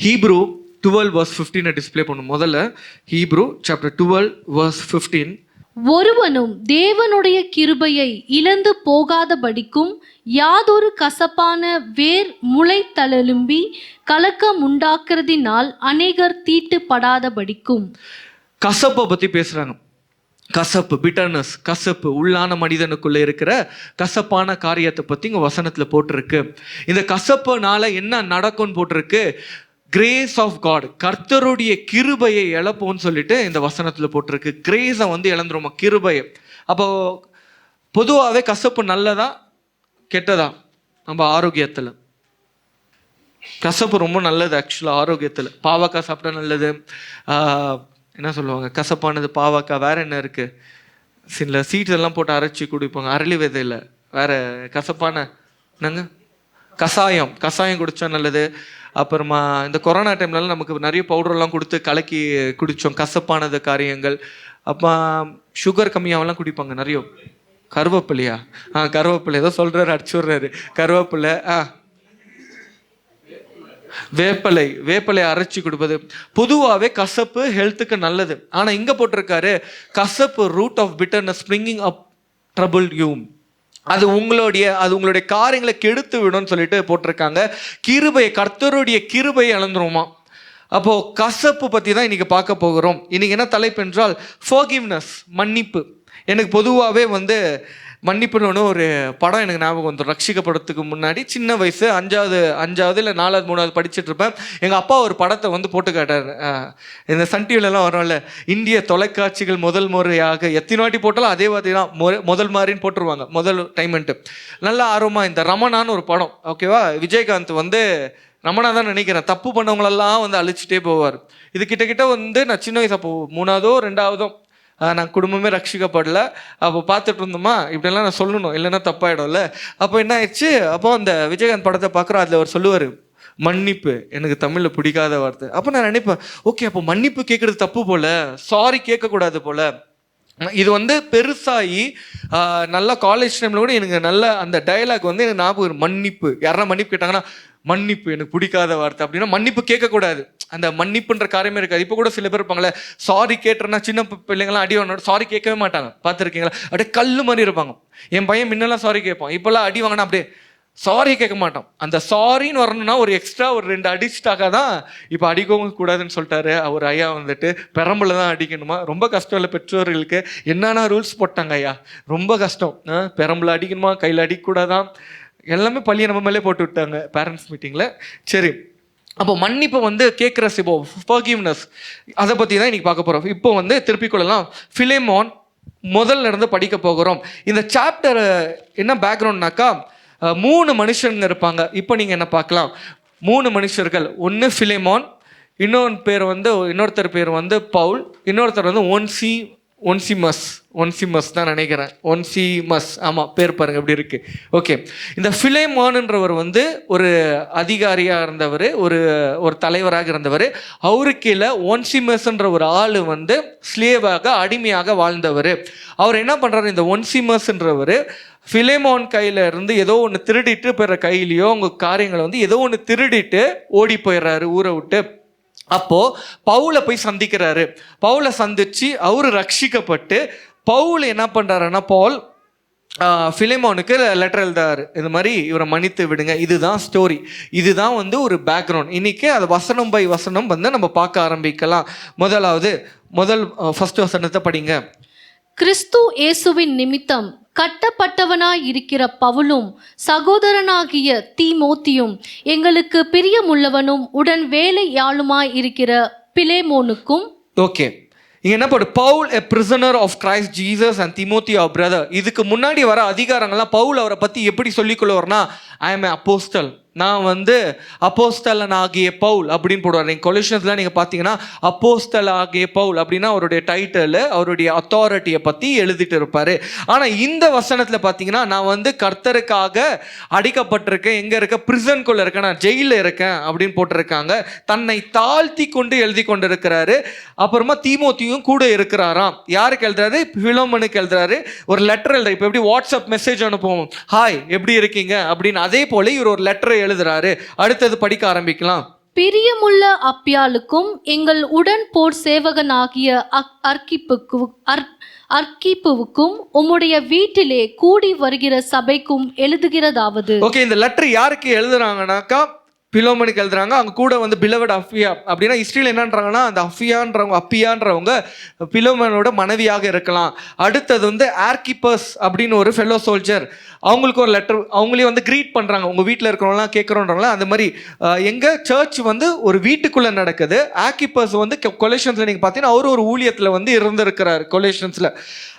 Hebrew 12 verse 15 display பண்ணும். முதல்ல Hebrew chapter 12 verse 15. ஒருவனும் தேவனுடைய கிருபையை இழந்து போகாதபடிக்கும் யாதொரு கசப்பான வேர் முளை தழும்பி கலக்கம் உண்டாக்குறதினால் அநேகர் தீட்டுப்படாதபடிக்கும். கசப்பை பத்தி பேசுறாங்க. கசப்பு, பிட்டர்னஸ், கசப்பு, உள்ளான மனிதனுக்குள்ள இருக்கிற கசப்பான காரியத்தை பத்தி இங்க வசனத்துல போட்டிருக்கு. இந்த கசப்புனால என்ன நடக்கும்னு போட்டிருக்கு. கிரேஸ் ஆஃப் காட், கர்த்தருடைய கிருபையை இழப்போம்னு சொல்லிட்டு இந்த வசனத்துல போட்டிருக்கு. கிரேஸை வந்து இழந்துருமா, கிருபையை. அப்போ பொதுவாகவே கசப்பு நல்லதா கெட்டதா? நம்ம ஆரோக்கியத்துல கசப்பு ரொம்ப நல்லது. ஆக்சுவலாக ஆரோக்கியத்துல பாவக்காய் சாப்பிட்டா நல்லது. என்ன சொல்லுவாங்க, கசப்பானது பாவக்காய். வேற என்ன இருக்கு? சில சீட்ஸ் எல்லாம் போட்டு அரைச்சி குடிப்பாங்க. அரளி விதையில வேற கசப்பான என்னங்க, கசாயம். கசாயம் குடிச்சா நல்லது. அப்புறமா இந்த கொரோனா டைம்லலாம் நமக்கு நிறைய பவுடர்லாம் கொடுத்து கலக்கி குடித்தோம், கசப்பானது காரியங்கள். அப்போ சுகர் கம்மியாகலாம் குடிப்பாங்க நிறைய. கருவேப்பிலையா? கருவேப்பிலை ஏதோ சொல்கிறாரு, அடிச்சு விட்றாரு. கருவேப்பிலை, வேப்பிலை அரைச்சி கொடுப்பது. பொதுவாகவே கசப்பு ஹெல்த்துக்கு நல்லது. ஆனால் இங்கே போட்டிருக்காரு, கசப்பு root of bitterness springing up trouble you. அது உங்களுடைய காரியங்களை கெடுத்து விடும்னு சொல்லிட்டு போட்டிருக்காங்க. கிருபையை, கர்த்தருடைய கிருபையை இழந்துருமா. அப்போ கசப்பு பற்றி தான் இன்னைக்கு பார்க்க போகிறோம். இன்னைக்கு என்ன தலைப்பு என்றால் ஃபர்கிவ்னஸ், மன்னிப்பு. எனக்கு பொதுவாகவே வந்து மன்னிப்புன்னு ஒரு படம் எனக்கு ஞாபகம் வந்துடும். ரட்சிக்கப்படுறதுக்கு முன்னாடி சின்ன வயசு, அஞ்சாவது இல்லை 4வது 3வது படிச்சுட்டு இருப்பேன். எங்கள் அப்பா ஒரு படத்தை வந்து போட்டு காட்டார். இந்த சன் டிவிலலாம் வரும்ல, இந்திய தொலைக்காட்சிகள் முதல் முறையாக எத்தனை வாட்டி போட்டாலும் அதே வாட்டி தான் முதல் மாதிரின்னு போட்டுருவாங்க, முதல் டைமெண்ட்டு. நல்லா ஆர்வமாக இந்த ரமணான்னு ஒரு படம், ஓகேவா? விஜயகாந்த் வந்து ரமணா தான் நினைக்கிறேன், தப்பு பண்ணவங்களெல்லாம் வந்து அழிச்சிட்டே போவார். இது கிட்ட வந்து நான் சின்ன வயசு, அப்போ 3வதோ 2வதோ, நான் குடும்பமே ரட்சிக்கப்படல. அப்போ பார்த்துட்டு இருந்தோமா, இப்படிலாம் நான் சொல்லணும் இல்லைன்னா தப்பாயிடும்ல. அப்போ என்ன ஆயிடுச்சு, அப்போ அந்த விஜயகாந்த் படத்தை பார்க்குறோம். அதில் அவர் சொல்லுவார், மன்னிப்பு எனக்கு தமிழில் பிடிக்காத வார்த்தை. அப்போ நான் நினைப்பேன், ஓகே அப்போ மன்னிப்பு கேட்குறது தப்பு போல, சாரி கேட்கக்கூடாது போல. இது வந்து பெருசாகி நல்லா காலேஜ் டைமில் கூட எனக்கு நல்ல அந்த டயலாக் வந்து எனக்கு ஞாபகம். மன்னிப்பு, யாரெல்லாம் மன்னிப்பு கேட்டாங்கன்னா, மன்னிப்பு எனக்கு பிடிக்காத வார்த்தை அப்படின்னா மன்னிப்பு கேட்கக்கூடாது. அந்த மன்னிப்புன்ற காரியமே இருக்காது. இப்போ கூட சில பேர் இருப்பாங்களே, சாரி கேட்டுறேன்னா சின்ன பிள்ளைங்களாம் அடி வாங்கினோட சாரி கேட்கவே மாட்டாங்க, பார்த்துருக்கீங்களா? அப்படியே கல் மாதிரி இருப்பாங்க. என் பையன் முன்னெல்லாம் சாரி கேட்பான், இப்போல்லாம் அடி வாங்கினா அப்படியே சாரி கேட்க மாட்டோம். அந்த சாரின்னு வரணும்னா ஒரு எக்ஸ்ட்ரா ஒரு 2 அடிச்சிட்டாக்கா தான். இப்போ அடிக்கவும் கூடாதுன்னு சொல்லிட்டாரு அவர் ஐயா. வந்துட்டு பெரம்புல தான் அடிக்கணுமா? ரொம்ப கஷ்டம் இல்லை பெற்றோர்களுக்கு. என்னென்ன ரூல்ஸ் போட்டாங்க ஐயா, ரொம்ப கஷ்டம். பெரம்புல அடிக்கணுமா, கையில் அடிக்கக்கூடாதான், எல்லாமே பள்ளியை நம்ம மேலே போட்டு விட்டாங்க பேரண்ட்ஸ் மீட்டிங்கில். சரி, அப்போ மன்னிப்பை வந்து கேட்குற சிபோ, ஃபர்கிவ்னஸ், அதை பற்றி தான் இன்னைக்கு பார்க்க போகிறோம். இப்போ வந்து திருப்பிக் கொள்ளலாம். பிலேமோன் முதல்ல இருந்து படிக்க போகிறோம். இந்த சாப்டர் என்ன பேக்ரவுண்ட்னாக்கா, 3 மனுஷங்க இருப்பாங்க. இப்போ நீங்கள் என்ன பார்க்கலாம், 3 மனுஷர்கள். ஒன்று பிலேமோன், இன்னொருத்தர் பேர் வந்து பவுல், இன்னொருத்தர் வந்து ஒன்சிமஸ் தான் நினைக்கிறேன். ஒன்சிமஸ், ஆமாம், பேர் பாருங்க எப்படி இருக்கு. ஓகே, இந்த பிலேமோன்ன்றவர் வந்து ஒரு அதிகாரியாக இருந்தவர், ஒரு தலைவராக இருந்தவர். அவருக்கு கீழே ஒன்சிமஸ்ன்ற ஒரு ஆள் வந்து ஸ்லேவாக, அடிமையாக வாழ்ந்தவர். அவர் என்ன பண்ணுறாரு, இந்த ஒன்சிமஸ்ன்றவர் பிலேமோன் கையில் இருந்து ஏதோ ஒன்று திருடிட்டு போயிடுற, கையிலையோ உங்கள் காரியங்களை வந்து ஏதோ ஒன்று திருடிட்டு ஓடி போயிடுறாரு ஊரை விட்டு. அப்போ பவுலை போய் சந்திக்கிறாரு. பவுலை சந்திச்சு அவரு ரட்சிக்கப்பட்டு, பவுல் என்ன பண்றாருன்னா, பவுல் பிலேமோனுக்கு லெட்டர் எழுதாரு, இது மாதிரி இவரை மன்னித்து விடுங்க. இதுதான் ஸ்டோரி, இதுதான் வந்து ஒரு பேக்ரவுண்ட். இன்னைக்கு அது வசனம் பை வசனம் வந்து நம்ம பார்க்க ஆரம்பிக்கலாம். ஃபர்ஸ்ட் வசனத்தை படிங்க. கிறிஸ்து இயேசுவின் நிமித்தம் கட்டப்பட்டவனாய் இருக்கிற பவுலும் சகோதரனாகிய தீமோத்தியும் எங்களுக்கு பிரியமுள்ளவனும் உடன் வேலையாளுமாய் இருக்கிற பிலேமோனுக்கும். ஓகே, இங்க என்ன போடு, Pavul a prisoner of Christ Jesus and Timothy our brother. இதுக்கு முன்னாடி வர அதிகாரங்கள்லாம் பவுல் அவரை பத்தி எப்படி சொல்லிக்கொள்வார்னா, I am an apostle, நான் வந்து அப்போஸ்தலன் ஆகிய பவுல் அப்படின்னு போடுவார். நீங்கள் கொலோசியன்ஸ்லாம் நீங்கள் பார்த்தீங்கன்னா அப்போஸ்தல ஆகிய பவுல் அப்படின்னா அவருடைய டைட்டில், அவருடைய அத்தாரிட்டியை பற்றி எழுதிட்டு இருப்பார். ஆனால் இந்த வசனத்தில் பார்த்தீங்கன்னா, நான் வந்து கர்த்தருக்காக அடிக்கப்பட்டிருக்கேன், எங்கே இருக்க, பிரிசனுக்குள்ளே இருக்கேன், நான் ஜெயிலில் இருக்கேன் அப்படின்னு போட்டிருக்காங்க. தன்னை தாழ்த்தி கொண்டு எழுதி கொண்டு இருக்கிறாரு. அப்புறமா தீமோத்தியும் கூட இருக்கிறாராம். யாருக்கு எழுதுறாரு? பிலோமோனுக்கு எழுதுறாரு. ஒரு லெட்டர் எழுதுறாரு. இப்போ எப்படி வாட்ஸ்அப் மெசேஜ் அனுப்புவோம், ஹாய் எப்படி இருக்கீங்க அப்படின்னு, அதே போல இவர் ஒரு லெட்டரை எழுதுறாரு. அடுத்தது படிக்க ஆரம்பிக்கலாம். பிரியமுள்ள அப்பியாளுக்கும் எங்கள் உடன் போர் சேவகனாகிய அர்க்கிப்புவுக்கும் உம்முடைய வீட்டிலே கூடி வருகிற சபைக்கும் எழுதுகிறதாவது. ஓகே, இந்த லெட்டர் யாருக்கு எழுதுறாங்கன்னாக்கா பிலோமனுக்கு எழுதுறாங்க. அவங்க கூட வந்து பிலவட் அஃபியா அப்படின்னா ஹிஸ்ட்ரியில் என்னன்றாங்கன்னா அந்த அப்பியான்றவங்க பிலோமனோட மனைவியாக இருக்கலாம். அடுத்தது வந்து ஆர்கிப்பஸ் அப்படின்னு ஒரு ஃபெல்லோ சோல்ஜர், அவங்களுக்கு ஒரு லெட்டர், அவங்களே வந்து க்ரீட் பண்ணுறாங்க. உங்கள் வீட்டில் இருக்கிறவங்களாம் கேட்குறோன்றாங்களா அந்த மாதிரி. எங்கள் சர்ச் வந்து ஒரு வீட்டுக்குள்ளே நடக்குது. ஆர்கிப்பஸ் வந்து கொலேஷன்ஸில் நீங்கள் பார்த்தீங்கன்னா அவர் ஒரு ஊழியத்தில் வந்து இருந்திருக்கிறார் கொலேஷன்ஸில்.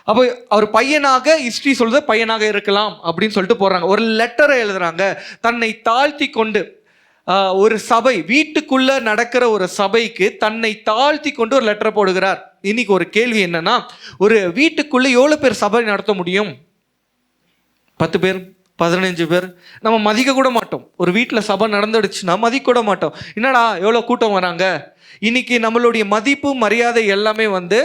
அப்போ அவர் பையனாக ஹிஸ்ட்ரி சொல்றது பையனாக இருக்கலாம் அப்படின்னு சொல்லிட்டு போடுறாங்க. ஒரு லெட்டரை எழுதுறாங்க. தன்னை தாழ்த்தி கொண்டு ஒரு சபை, வீட்டுக்குள்ள நடக்கிற ஒரு சபைக்கு தன்னை தாழ்த்தி கொண்டு ஒரு லெட்டர் போடுகிறார். இன்னைக்கு ஒரு கேள்வி என்னன்னா, ஒரு வீட்டுக்குள்ள எவ்வளவு பேர் சபை நடத்த முடியும்? 10 பேர், 15 பேர். நம்ம மதிக்க கூட மாட்டோம். ஒரு வீட்டில் சபை நடந்துடுச்சுன்னா மதிக்க கூட மாட்டோம். என்னடா எவ்வளோ கூட்டம் வராங்க. இன்னைக்கு நம்மளுடைய மதிப்பு மரியாதை எல்லாமே வந்து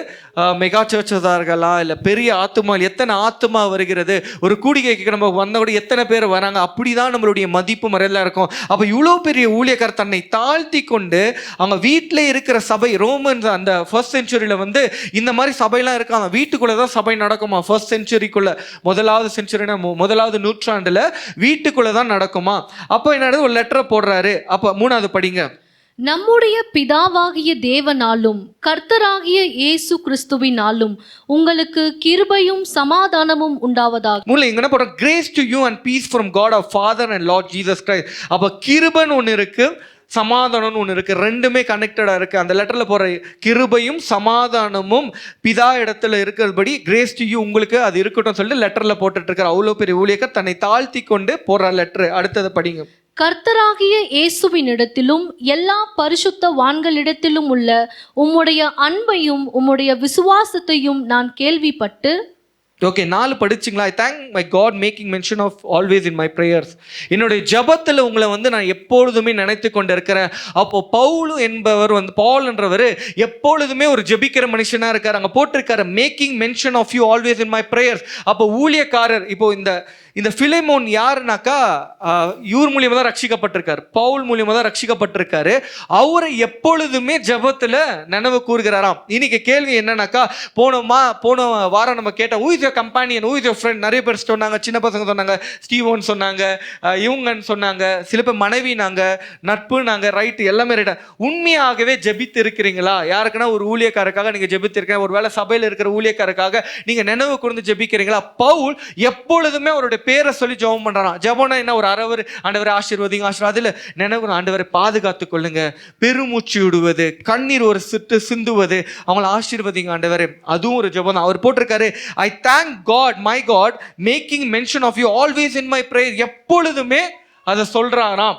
மெகா சர்ச்சஸார்களா இல்லை பெரிய ஆத்துமா, எத்தனை ஆத்துமா வருகிறது, ஒரு கூடிகைக்கு நம்ம வந்த கூட எத்தனை பேர் வராங்க, அப்படிதான் நம்மளுடைய மதிப்பு மரியாதை இருக்கும். அப்போ இவ்வளோ பெரிய ஊழியக்காரர் தன்னை தாழ்த்தி கொண்டு அவங்க வீட்டில் இருக்கிற சபை, ரோமன்ஸ் அந்த ஃபர்ஸ்ட் செஞ்சுரியில் வந்து இந்த மாதிரி சபையெல்லாம் இருக்காங்க. வீட்டுக்குள்ளே தான் சபை நடக்குமா? ஃபர்ஸ்ட் செஞ்சுரிக்குள்ளே, முதலாவது செஞ்சுரினா முதலாவது நூற்றாண்டில் வீட்டுக்குள்ளே தான் நடக்குமா? அப்போ என்னது ஒரு லெட்டரை போடுறாரு. அப்போ 3வது படிங்க. நம்முடைய பிதாவாகிய தேவனாலும் கர்த்தராகிய இயேசு கிறிஸ்துவினாலும் உங்களுக்கு கிருபையும் சமாதானமும் உண்டாவதாக. மூல இங்க என்ன போற? Grace to you and peace from God of father and Lord Jesus Christ. அப்ப கிருபைன்னு ஒன்று இருக்கு, சமாதானம்னு ஒன்று இருக்கு. ரெண்டுமே கனெக்டடா இருக்கு. அந்த லெட்டர்ல போற கிருபையும் சமாதானமும் பிதா இடத்துல இருக்கிறபடி கிரேஸ் டு யூ உங்களுக்கு அது இருக்கட்டும் சொல்லிட்டு லெட்டர்ல போட்டுட்டு இருக்காரு. அவ்வளோ பெரிய ஊழியக்காரர் தன்னை தாழ்த்தி கொண்டு போற லெட்டர். அடுத்தது படிங்க. கர்த்தராகிய இயேசுவினிடத்திலும் எல்லா பரிசுத்தவான்களிடத்திலும் உள்ள உம்முடைய அன்பையும் உம்முடைய விசுவாசத்தையும் நான் கேள்விப்பட்டு. ஓகே, 4 படிச்சிங்களா? I thank my God making mention of always in my prayers. என்னுடைய ஜபத்தில் உங்களை வந்து நான் எப்பொழுதுமே நினைத்து கொண்டு இருக்கிறேன். அப்போ பவுல் என்பவர் வந்து, பால் என்றவர் எப்பொழுதுமே ஒரு ஜபிக்கிற மனுஷனாக இருக்கார். அங்கே போட்டிருக்காரு making mention of you always in my prayers. அப்போ ஊழியக்காரர், இப்போ இந்த பிலேமோன் யாருனாக்கா இவர் மூலியமாக தான் ரட்சிக்கப்பட்டிருக்காரு, பவுல் மூலியமாக தான் ரட்சிக்கப்பட்டிருக்காரு. அவரை எப்பொழுதுமே ஜபத்தில் நினைவு கூறுகிறாராம். இன்னைக்கு கேள்வி என்னன்னாக்கா, போன வாரம் நம்ம கேட்டோம், who is your companion, who is your friend. நிறைய பேர் சொன்னாங்க, சின்ன பசங்க சொன்னாங்க, ஸ்டீவன் சொன்னாங்க, இவங்கன்னு சொன்னாங்க, சில பேர் மனைவி நாங்க, நட்பு நாங்க, ரைட்டு, எல்லாமே ரைட்டா. உண்மையாகவே ஜெபித்து இருக்கிறீங்களா? யாருக்குன்னா ஒரு ஊழியக்காரருக்காக நீங்க ஜெபித்து இருக்கீங்க, ஒரு வேளை சபையில் இருக்கிற ஊழியக்காரருக்காக நீங்க நினைவு கூர்ந்து ஜெபிக்கிறீங்களா? பவுல் எப்பொழுதுமே அவருடைய பேரை சொல்லி ஜெபம் பண்றான். ஜெபம்னா என்ன? ஒரு அரவர், ஆண்டவரை ஆசீர்வதிங்க, அதில் நினைவு, ஆண்டவரை பாதுகாத்து கொள்ளுங்க, பெருமூச்சு விடுவது, கண்ணீர் ஒரு சிட்டு சிந்துவது, அவங்களை ஆசீர்வதிங்க ஆண்டவரே, அதுவும் ஒரு ஜெபம் தான். அவர் போட்டிருக்காரு, I thank God my God making mention of you always in my prayer. எப்பொழுதுமே அதை சொல்றாராம்.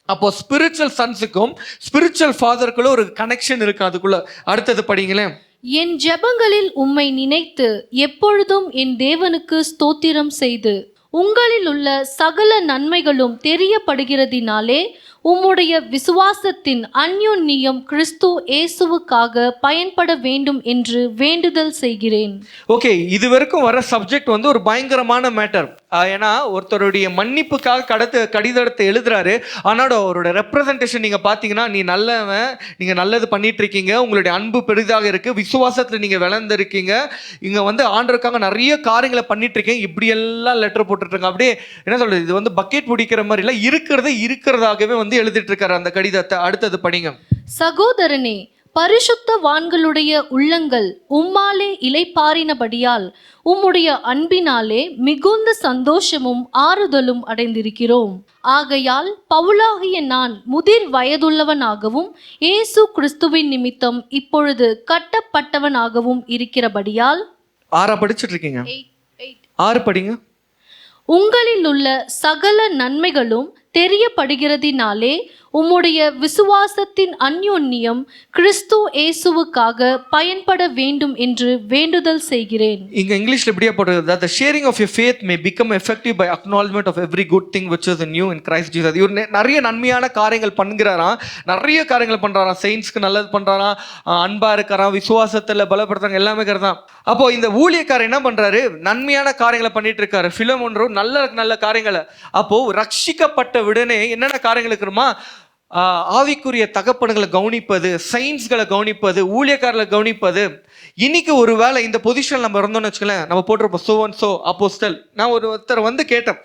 அப்போ ஸ்பிரிச்சுவல் சன்ஸுக்கும் ஸ்பிரிச்சுவல் ஃபாதருக்குள்ள ஒரு கனெக்ஷன் இருக்கு அதுக்குள்ள. அடுத்தது படிங்களேன். என் ஜெபங்களில் உம்மை நினைத்து எப்பொழுதும் என் தேவனுக்கு ஸ்தோத்திரம் செய்து உங்களில் உள்ள சகல நன்மைகளும் தெரியப்படுகிறதினாலே உம்முடைய விசுவாசத்தின் அந்யோன்யம் கிறிஸ்து இயேசுவுக்காக பயன்பட வேண்டும் என்று வேண்டுதல் செய்கிறேன். ஓகே, இது வரைக்கும் வர சப்ஜெக்ட் வந்து ஒரு பயங்கரமான மேட்டர். ஏன்னா ஒருத்தருடைய மன்னிப்புக்காக கடிதத்தை எழுதுறாரு. ஆனால் அவரோட ரெப்ரசன்டேஷன் நீங்க பாத்தீங்கன்னா, நீ நல்லவன், நீங்க நல்லது பண்ணிட்டு இருக்கீங்க, உங்களுடைய அன்பு பெரிதாக இருக்கு, விசுவாசத்துல நீங்க விளந்திருக்கீங்க, இங்க வந்து ஆண்டருக்காக நிறைய காரியங்களை பண்ணிட்டு இருக்கீங்க, இப்படி எல்லாம் லெட்டர் போட்டுருக்காங்க. அப்படியே என்ன சொல்றது, இது வந்து பக்கெட் பிடிக்கிற மாதிரி இல்லை, இருக்கிறதாகவே வந்து எழுதிட்டு இருக்காரு அந்த கடிதத்தை. அடுத்தது படிங்க. சகோதரனே, பரிசுத்தவான்களுடைய உள்ளங்கள் உம்மாலே இளைப்பாறினபடியால் உம்முடைய அன்பினாலே மிகுந்த சந்தோஷமும் ஆறுதலும் அடைந்திருக்கிறோம். ஆகையால் பவுலாகிய நான் முதிர் வயதுள்ளவனாகவும் இயேசு கிறிஸ்துவின் நிமித்தம் இப்பொழுது கட்டப்பட்டவனாகவும் இருக்கிறபடியால். 6 படிச்சுட்டு இருக்கீங்க, 6 படிங்க. உங்களில் உள்ள சகல நன்மைகளும் தெரியப்படுகிறதினாலே உம்முடைய விசுவாசத்தின் அந்யோன்யம் கிறிஸ்து இயேசுவுக்காக பயன்பட வேண்டும் என்று வேண்டுதல் செய்கிறேன். இங்க இங்கிலீஷ்ல எப்படியா போடுறது? that the sharing of your faith may become effective by acknowledgement of every good thing which is in you in Christ Jesus. இவர் நிறைய நன்மையான காரியங்கள் பண்ணுகிறாராம், நிறைய காரியங்கள் பண்றாராம், செயின்ஸ்க்கு நல்லது பண்றாராம், அன்பா இருக்காராம், விசுவாசத்துல பலப்படுத்துறாங்க, எல்லாமே கருதான். அப்போ இந்த ஊழியக்காரர் என்ன பண்றாரு? நன்மையான காரியங்களை பண்ணிட்டு இருக்காரு. பிலமோன் நல்ல நல்ல காரியங்களை. அப்போ ரட்சிக்கப்பட்ட உடனே என்னென்ன காரியங்கள் இருக்குமா? ஆவிக்குரிய தகப்பன்களை கவனிப்பது, சயின்ஸ்களை கவனிப்பது, ஊழியக்காரர்களை கவனிப்பது. இன்னைக்கு ஒரு வேளை இந்த பொசிஷன் நம்ம இருந்தோம்னு வச்சுக்கலேன், நம்ம போட்டிருப்போம் சோ அண்ட் சோ அப்போஸ்டல். நான் ஒருத்தர் வந்து கேட்டேன்,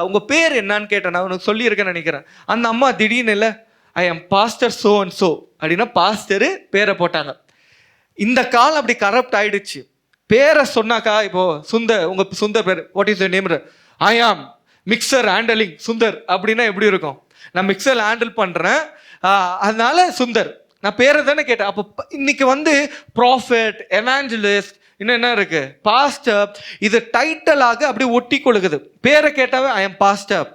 உங்கள் பேர் என்னன்னு கேட்டேன். நான் உனக்கு சொல்லியிருக்கேன்னு நினைக்கிறேன். அந்த அம்மா திடீர்னு இல்லை, I am pastor so and so அப்படின்னா பாஸ்டரு பேரை போட்டாங்க. இந்த காலம் அப்படி கரப்ட் ஆயிடுச்சு. பேரை சொன்னாக்கா, இப்போ உங்க சுந்தர் பேர், வாட் இஸ் யுவர் நேம்? ஐ ஆம் மிக்சர் ஹேண்டலிங் சுந்தர் அப்படின்னா எப்படி இருக்கும்? நான் மிக்சர் ஹேண்டில் பண்றேன், அதனால சுந்தர். நான் பேரை தானே கேட்டேன். அப்போ இன்னைக்கு வந்து ப்ராஃபெட், எவாஞ்சலிஸ்ட், இன்னும் என்ன இருக்கு, பாஸ்டர், இது டைட்டலாக அப்படி ஒட்டி கொள்ளுகுது. பேரை கேட்டாவே ஐ எம் பாஸ்டர்,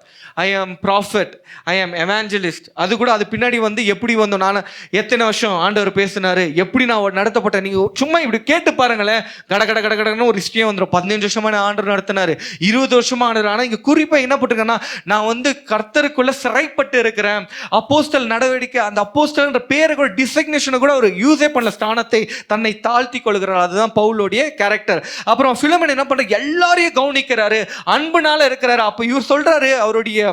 ஐ ஆம் ப்ராஃபெட், ஐ ஆம் எவாஞ்சலிஸ்ட். அது கூட அது பின்னாடி வந்து எப்படி வந்தோம், நான் எத்தனை வருஷம் ஆண்டவர் பேசினாரு, எப்படி நான் நடத்தப்பட்டேன். நீங்கள் சும்மா இப்படி கேட்டு பாருங்களேன், கடன்னு ஒரு ஹிஸ்ட்ரியே வந்துடும். 15 வருஷமா நான் ஆண்டவர் நடத்தினாரு, 20 வருஷமா ஆண்டவர். ஆனால் இங்கே குறிப்பாக என்ன போட்டிருக்கேன்னா, நான் வந்து கர்த்தருக்குள்ள சிறைப்பட்டு இருக்கிறேன். அப்போஸ்தல் நடவடிக்கை, அந்த அப்போஸ்தல்ன்ற பேரை கூட டிசைக்னேஷனை கூட ஒரு யூஸே பண்ணல. ஸ்தானத்தை தன்னை தாழ்த்தி கொள்கிறார். அதுதான் பவுலோடைய கேரக்டர். அப்புறம் பிலோமன் என்ன பண்ற, எல்லாரையும் கவனிக்கிறாரு, அன்புனால இருக்கிறாரு. அப்போ இவர் சொல்றாரு, அவருடைய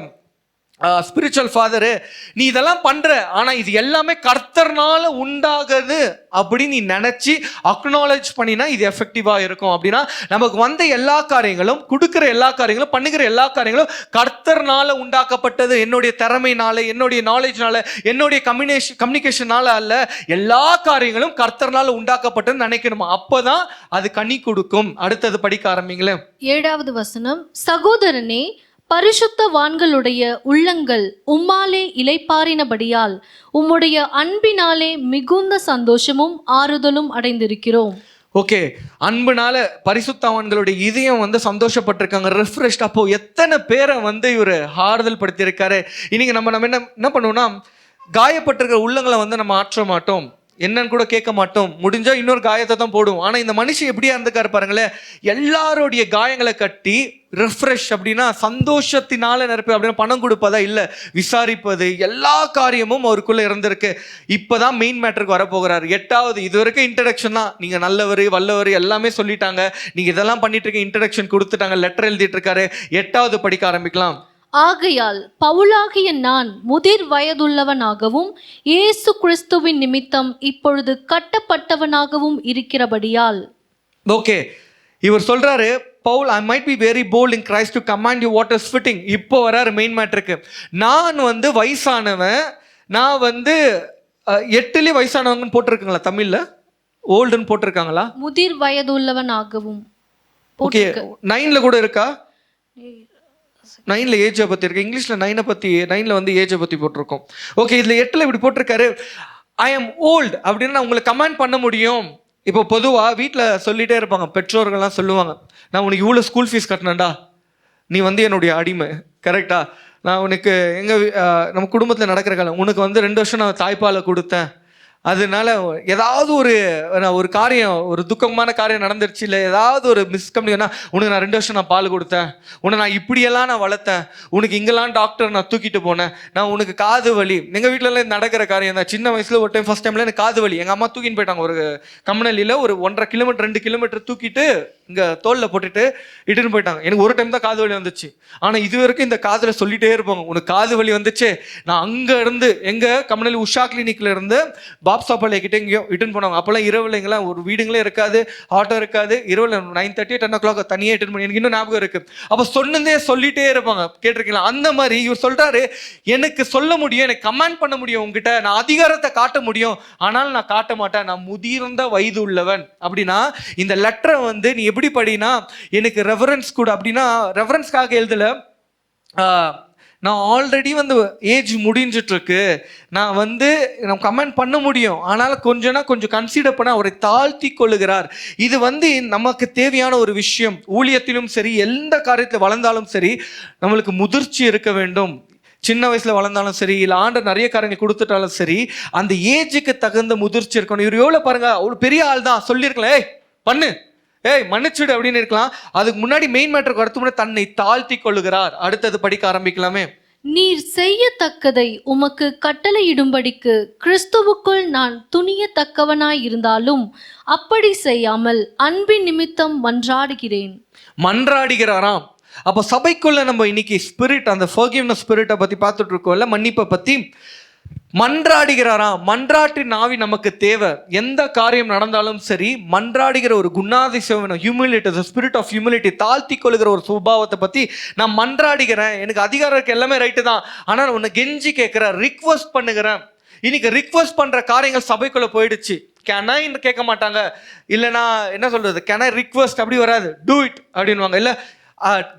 ஸ்பிரிச்சுவல் ஃபாதரு, நீ இதெல்லாம் பண்ற, ஆனா இது எல்லாமே கர்த்தர்னால உண்டாகுது அப்படி நீ நினைச்சு அக்னாலேஜ் பண்ணினா இது எஃபெக்டிவா இருக்கும். அப்படின்னா நமக்கு வந்த எல்லா காரியங்களும், கொடுக்கிற எல்லா காரியங்களும், பண்ணுகிற எல்லா காரியங்களும் கர்த்தர்னால உண்டாக்கப்பட்டது. என்னுடைய திறமைனால, என்னுடைய நாலேஜ்னால, என்னுடைய கம்யூனிகேஷனால அல்ல, எல்லா காரியங்களும் கர்த்தர்னால உண்டாக்கப்பட்டது நினைக்கணுமா, அப்பதான் அது கனி கொடுக்கும். அடுத்தது படிக்க ஆரம்பிங்களேன். 7வது வசனம், சகோதரனே, பரிசுத்தவான்களுடைய உள்ளங்கள் உம்மாலே இளைப்பாறினபடியால் உம்முடைய அன்பினாலே மிகுந்த சந்தோஷமும் ஆறுதலும் அடைந்திருக்கிறோம். ஓகே, அன்புனால பரிசுத்தவான்களுடைய இதயம் வந்து சந்தோஷப்பட்டிருக்காங்க, ரெஃப்ரெஷ்ட். அப்போ எத்தனை பேரை வந்து இவர் ஆறுதல் படுத்தியிருக்காரு. இன்னைக்கு நம்ம என்ன பண்ணுவோம்னா, காயப்பட்டிருக்கிற உள்ளங்களை வந்து நம்ம ஆற்ற மாட்டோம், என்னன்னு கூட கேட்க மாட்டோம், முடிஞ்சா இன்னொரு காயத்தை தான் போடுவோம். ஆனால் இந்த மனுஷன் எப்படியா இருந்துக்காரு பாருங்களேன், எல்லாருடைய காயங்களை கட்டி ரெஃப்ரெஷ். அப்படின்னா சந்தோஷத்தினால நிரப்பி, அப்படின்னா பணம் கொடுப்பதா இல்லை, விசாரிப்பது, எல்லா காரியமும் அவருக்குள்ள இருந்திருக்கு. இப்போதான் மெயின் மேட்டருக்கு வரப்போகிறார். 8வது, இது வரைக்கும் இன்ட்ரடக்ஷன் தான். நீங்க நல்லவர் வல்லவர் எல்லாமே சொல்லிட்டாங்க, நீங்க இதெல்லாம் பண்ணிட்டு இருக்க, இன்ட்ரடக்ஷன் கொடுத்துட்டாங்க, லெட்டர் எழுதிட்டு இருக்காரு. 8வது படிக்க ஆரம்பிக்கலாம். ஆகையால் பவுலாகிய நான் முதிர் வயதுள்ளவனாகவும் இயேசு கிறிஸ்துவின் நிமித்தம் இப்பொழுது கட்டப்பட்டவனாகவும் இருக்கிறபடியால். ஓகே, இவர் சொல்றாரு, Pavul, I might be very bold in Christ to command you what is fitting. இப்போ வராரு மெயின் மேட்டருக்கு. நான் வந்து வயசானவன், நான் வந்து 8லேயே வயசானவங்கன்னு போட்டிருக்காங்களா தமிழ்ல? ஓல்டுன்னு போட்டிருக்காங்களா? முதிர் வயதுள்ளவனாகவும். ஓகே, 9ல கூட இருக்கா? 9ல ஏஜை பற்றி இருக்கு, இங்கிலீஷில் 9ல வந்து ஏஜை பற்றி போட்டிருக்கோம். ஓகே, இதில் 8ல் இப்படி போட்டிருக்காரு, ஐ எம் ஓல்டு அப்படின்னு நான் உங்களை கமெண்ட் பண்ண முடியும். இப்போ பொதுவாக வீட்டில் சொல்லிகிட்டே இருப்பாங்க, பெற்றோர்கள்லாம் சொல்லுவாங்க, நான் உனக்கு இவ்வளோ ஸ்கூல் ஃபீஸ் கட்டினேன்டா, நீ வந்து என்னுடைய அடிமை, கரெக்டா? நான் உனக்கு நம்ம குடும்பத்தில் நடக்கிற காலம், உனக்கு வந்து 2 வருஷம் நான் தாய்ப்பாலை கொடுத்தேன், அதனால ஏதாவது ஒரு காரியம், ஒரு துக்கமான காரியம் நடந்துருச்சு, இல்லை ஏதாவது ஒரு மிஸ்கம்யூனிகேஷனா, உனக்கு நான் 2 வருஷம் நான் பால் கொடுத்தேன், உன்னை நான் இப்படியெல்லாம் நான் வளர்த்தேன், உனக்கு இங்கெல்லாம் டாக்டர் நான் தூக்கிட்டு போனேன், நான் உனக்கு காது வலி. எங்கள் வீட்டிலலாம் நடக்கிற காரியம் தான். சின்ன வயசில் ஒரு டைம், ஃபஸ்ட் டைமில் எனக்கு காது வலி, எங்கள் அம்மா தூக்கின்னு போயிட்டாங்க ஒரு கம்னலியில், ஒரு 1.5 கிலோமீட்டர் 2 கிலோமீட்டர் தூக்கிட்டு இங்கே தோலில் போட்டுட்டு இட்டுன்னு போயிட்டாங்க. எனக்கு ஒரு டைம் தான் காது வலி வந்துச்சு. ஆனால் இது வரைக்கும் இந்த காதில் சொல்லிட்டே இருப்பாங்க, உனக்கு காது வலி வந்துச்சு. நான் அங்கே இருந்து எங்கள் கம்னலி உஷா கிளினிக்கில் இருந்து பாப்சாப்பாளைய கிட்டே எங்கேயோ இட்டுன்னு போனாங்க. அப்போல்லாம் இரவில் எங்கெல்லாம் ஒரு வீடுங்களே இருக்காது, ஆட்டோ இருக்காது, இரவில் 9:30 10 o'clock தனியாக இட்டுன்னு போய், எனக்கு இன்னும் ஞாபகம் இருக்கு. அப்போ சொன்னதே சொல்லிட்டே இருப்பாங்க, கேட்டிருக்கீங்களா? அந்த மாதிரி இவர் சொல்றாரு, எனக்கு சொல்ல முடியும், எனக்கு கமாண்ட் பண்ண முடியும், உங்ககிட்ட நான் அதிகாரத்தை காட்ட முடியும், ஆனால் நான் காட்ட மாட்டேன், நான் முதிர்ந்த வயது உள்ளவன். அப்படின்னா இந்த லெட்டரை வந்து நீ எப்படி படினா, எனக்கு ரெஃபரன்ஸ் கூட, அப்படின்னா ரெஃபரன்ஸ்க்காக எழுதல, நான் ஆல்ரெடி வந்து ஏஜ் முடிஞ்சிட்டு இருக்கு, நான் வந்து நம்ம கமெண்ட் பண்ண முடியும், ஆனால் கொஞ்சம் கன்சிடர் பண்ண அவரை தாழ்த்தி கொள்ளுகிறார். இது வந்து நமக்கு தேவையான ஒரு விஷயம். ஊழியத்திலும் சரி, எந்த காரியத்தில் வளர்ந்தாலும் சரி, நம்மளுக்கு முதிர்ச்சி இருக்க வேண்டும். சின்ன வயசுல வளர்ந்தாலும் சரி, இல்லை ஆண்டவர் நிறைய காரியங்கள் கொடுத்துட்டாலும் சரி, அந்த ஏஜுக்கு தகுந்த முதிர்ச்சி இருக்கணும். இவர் எவ்வளோ பாருங்க, அவ்வளோ பெரிய ஆள் தான், சொல்லியிருக்கலாம், ஏய் பண்ணு, ஏய் மன்னிச்சுடு அப்படின்னு இருக்கலாம். அதுக்கு முன்னாடி மெயின் மேட்டருக்கு வரது முன்னாடி தன்னை தாழ்த்தி கொள்ளுகிறார். அடுத்தது படிக்க ஆரம்பிக்கலாமே. நீர் செய்யத்தக்கதை உமக்கு கட்டளையிடும்படிக்கு கிறிஸ்துவுக்குள் நான் துணியத்தக்கவனாய் இருந்தாலும் அப்படி செய்யாமல் அன்பின் நிமித்தம் மன்றாடுகிறாராம். அப்போ சபைக்குள்ள நம்ம இன்னைக்கு ஸ்பிரிட், அந்த ஃபர்கிவ்னஸ் ஸ்பிரிட்டை பற்றி பார்த்துட்டு இருக்கோம்ல, மன்னிப்பை பற்றி. மன்றாடுகிறாராம். மன்றாட்டின் ஆவி நமக்கு தேவை. எந்த காரியம் நடந்தாலும் சரி, மன்றாடுகிற ஒரு குணாதிசயம், humility, the spirit of humility, தாழ்த்தி கொள்ளுகிற ஒரு சுபாவத்தை பத்தி நான் மன்றாடுகிறேன். எனக்கு அதிகாரம் இருக்கு, எல்லாமே ரைட்டு தான், ஆனால் உன்னை கெஞ்சி கேட்கிறேன், ரிக்வெஸ்ட் பண்ணுகிறேன். இன்னைக்கு ரிக்வெஸ்ட் பண்ற காரியங்கள் சபைக்குள்ள போயிடுச்சு. கேன் கேட்க மாட்டாங்க, இல்லைன்னா என்ன சொல்றது, கேன் ஐ ரிக்வெஸ்ட் அப்படி வராது, டூ இட் அப்படின்வாங்க, இல்லை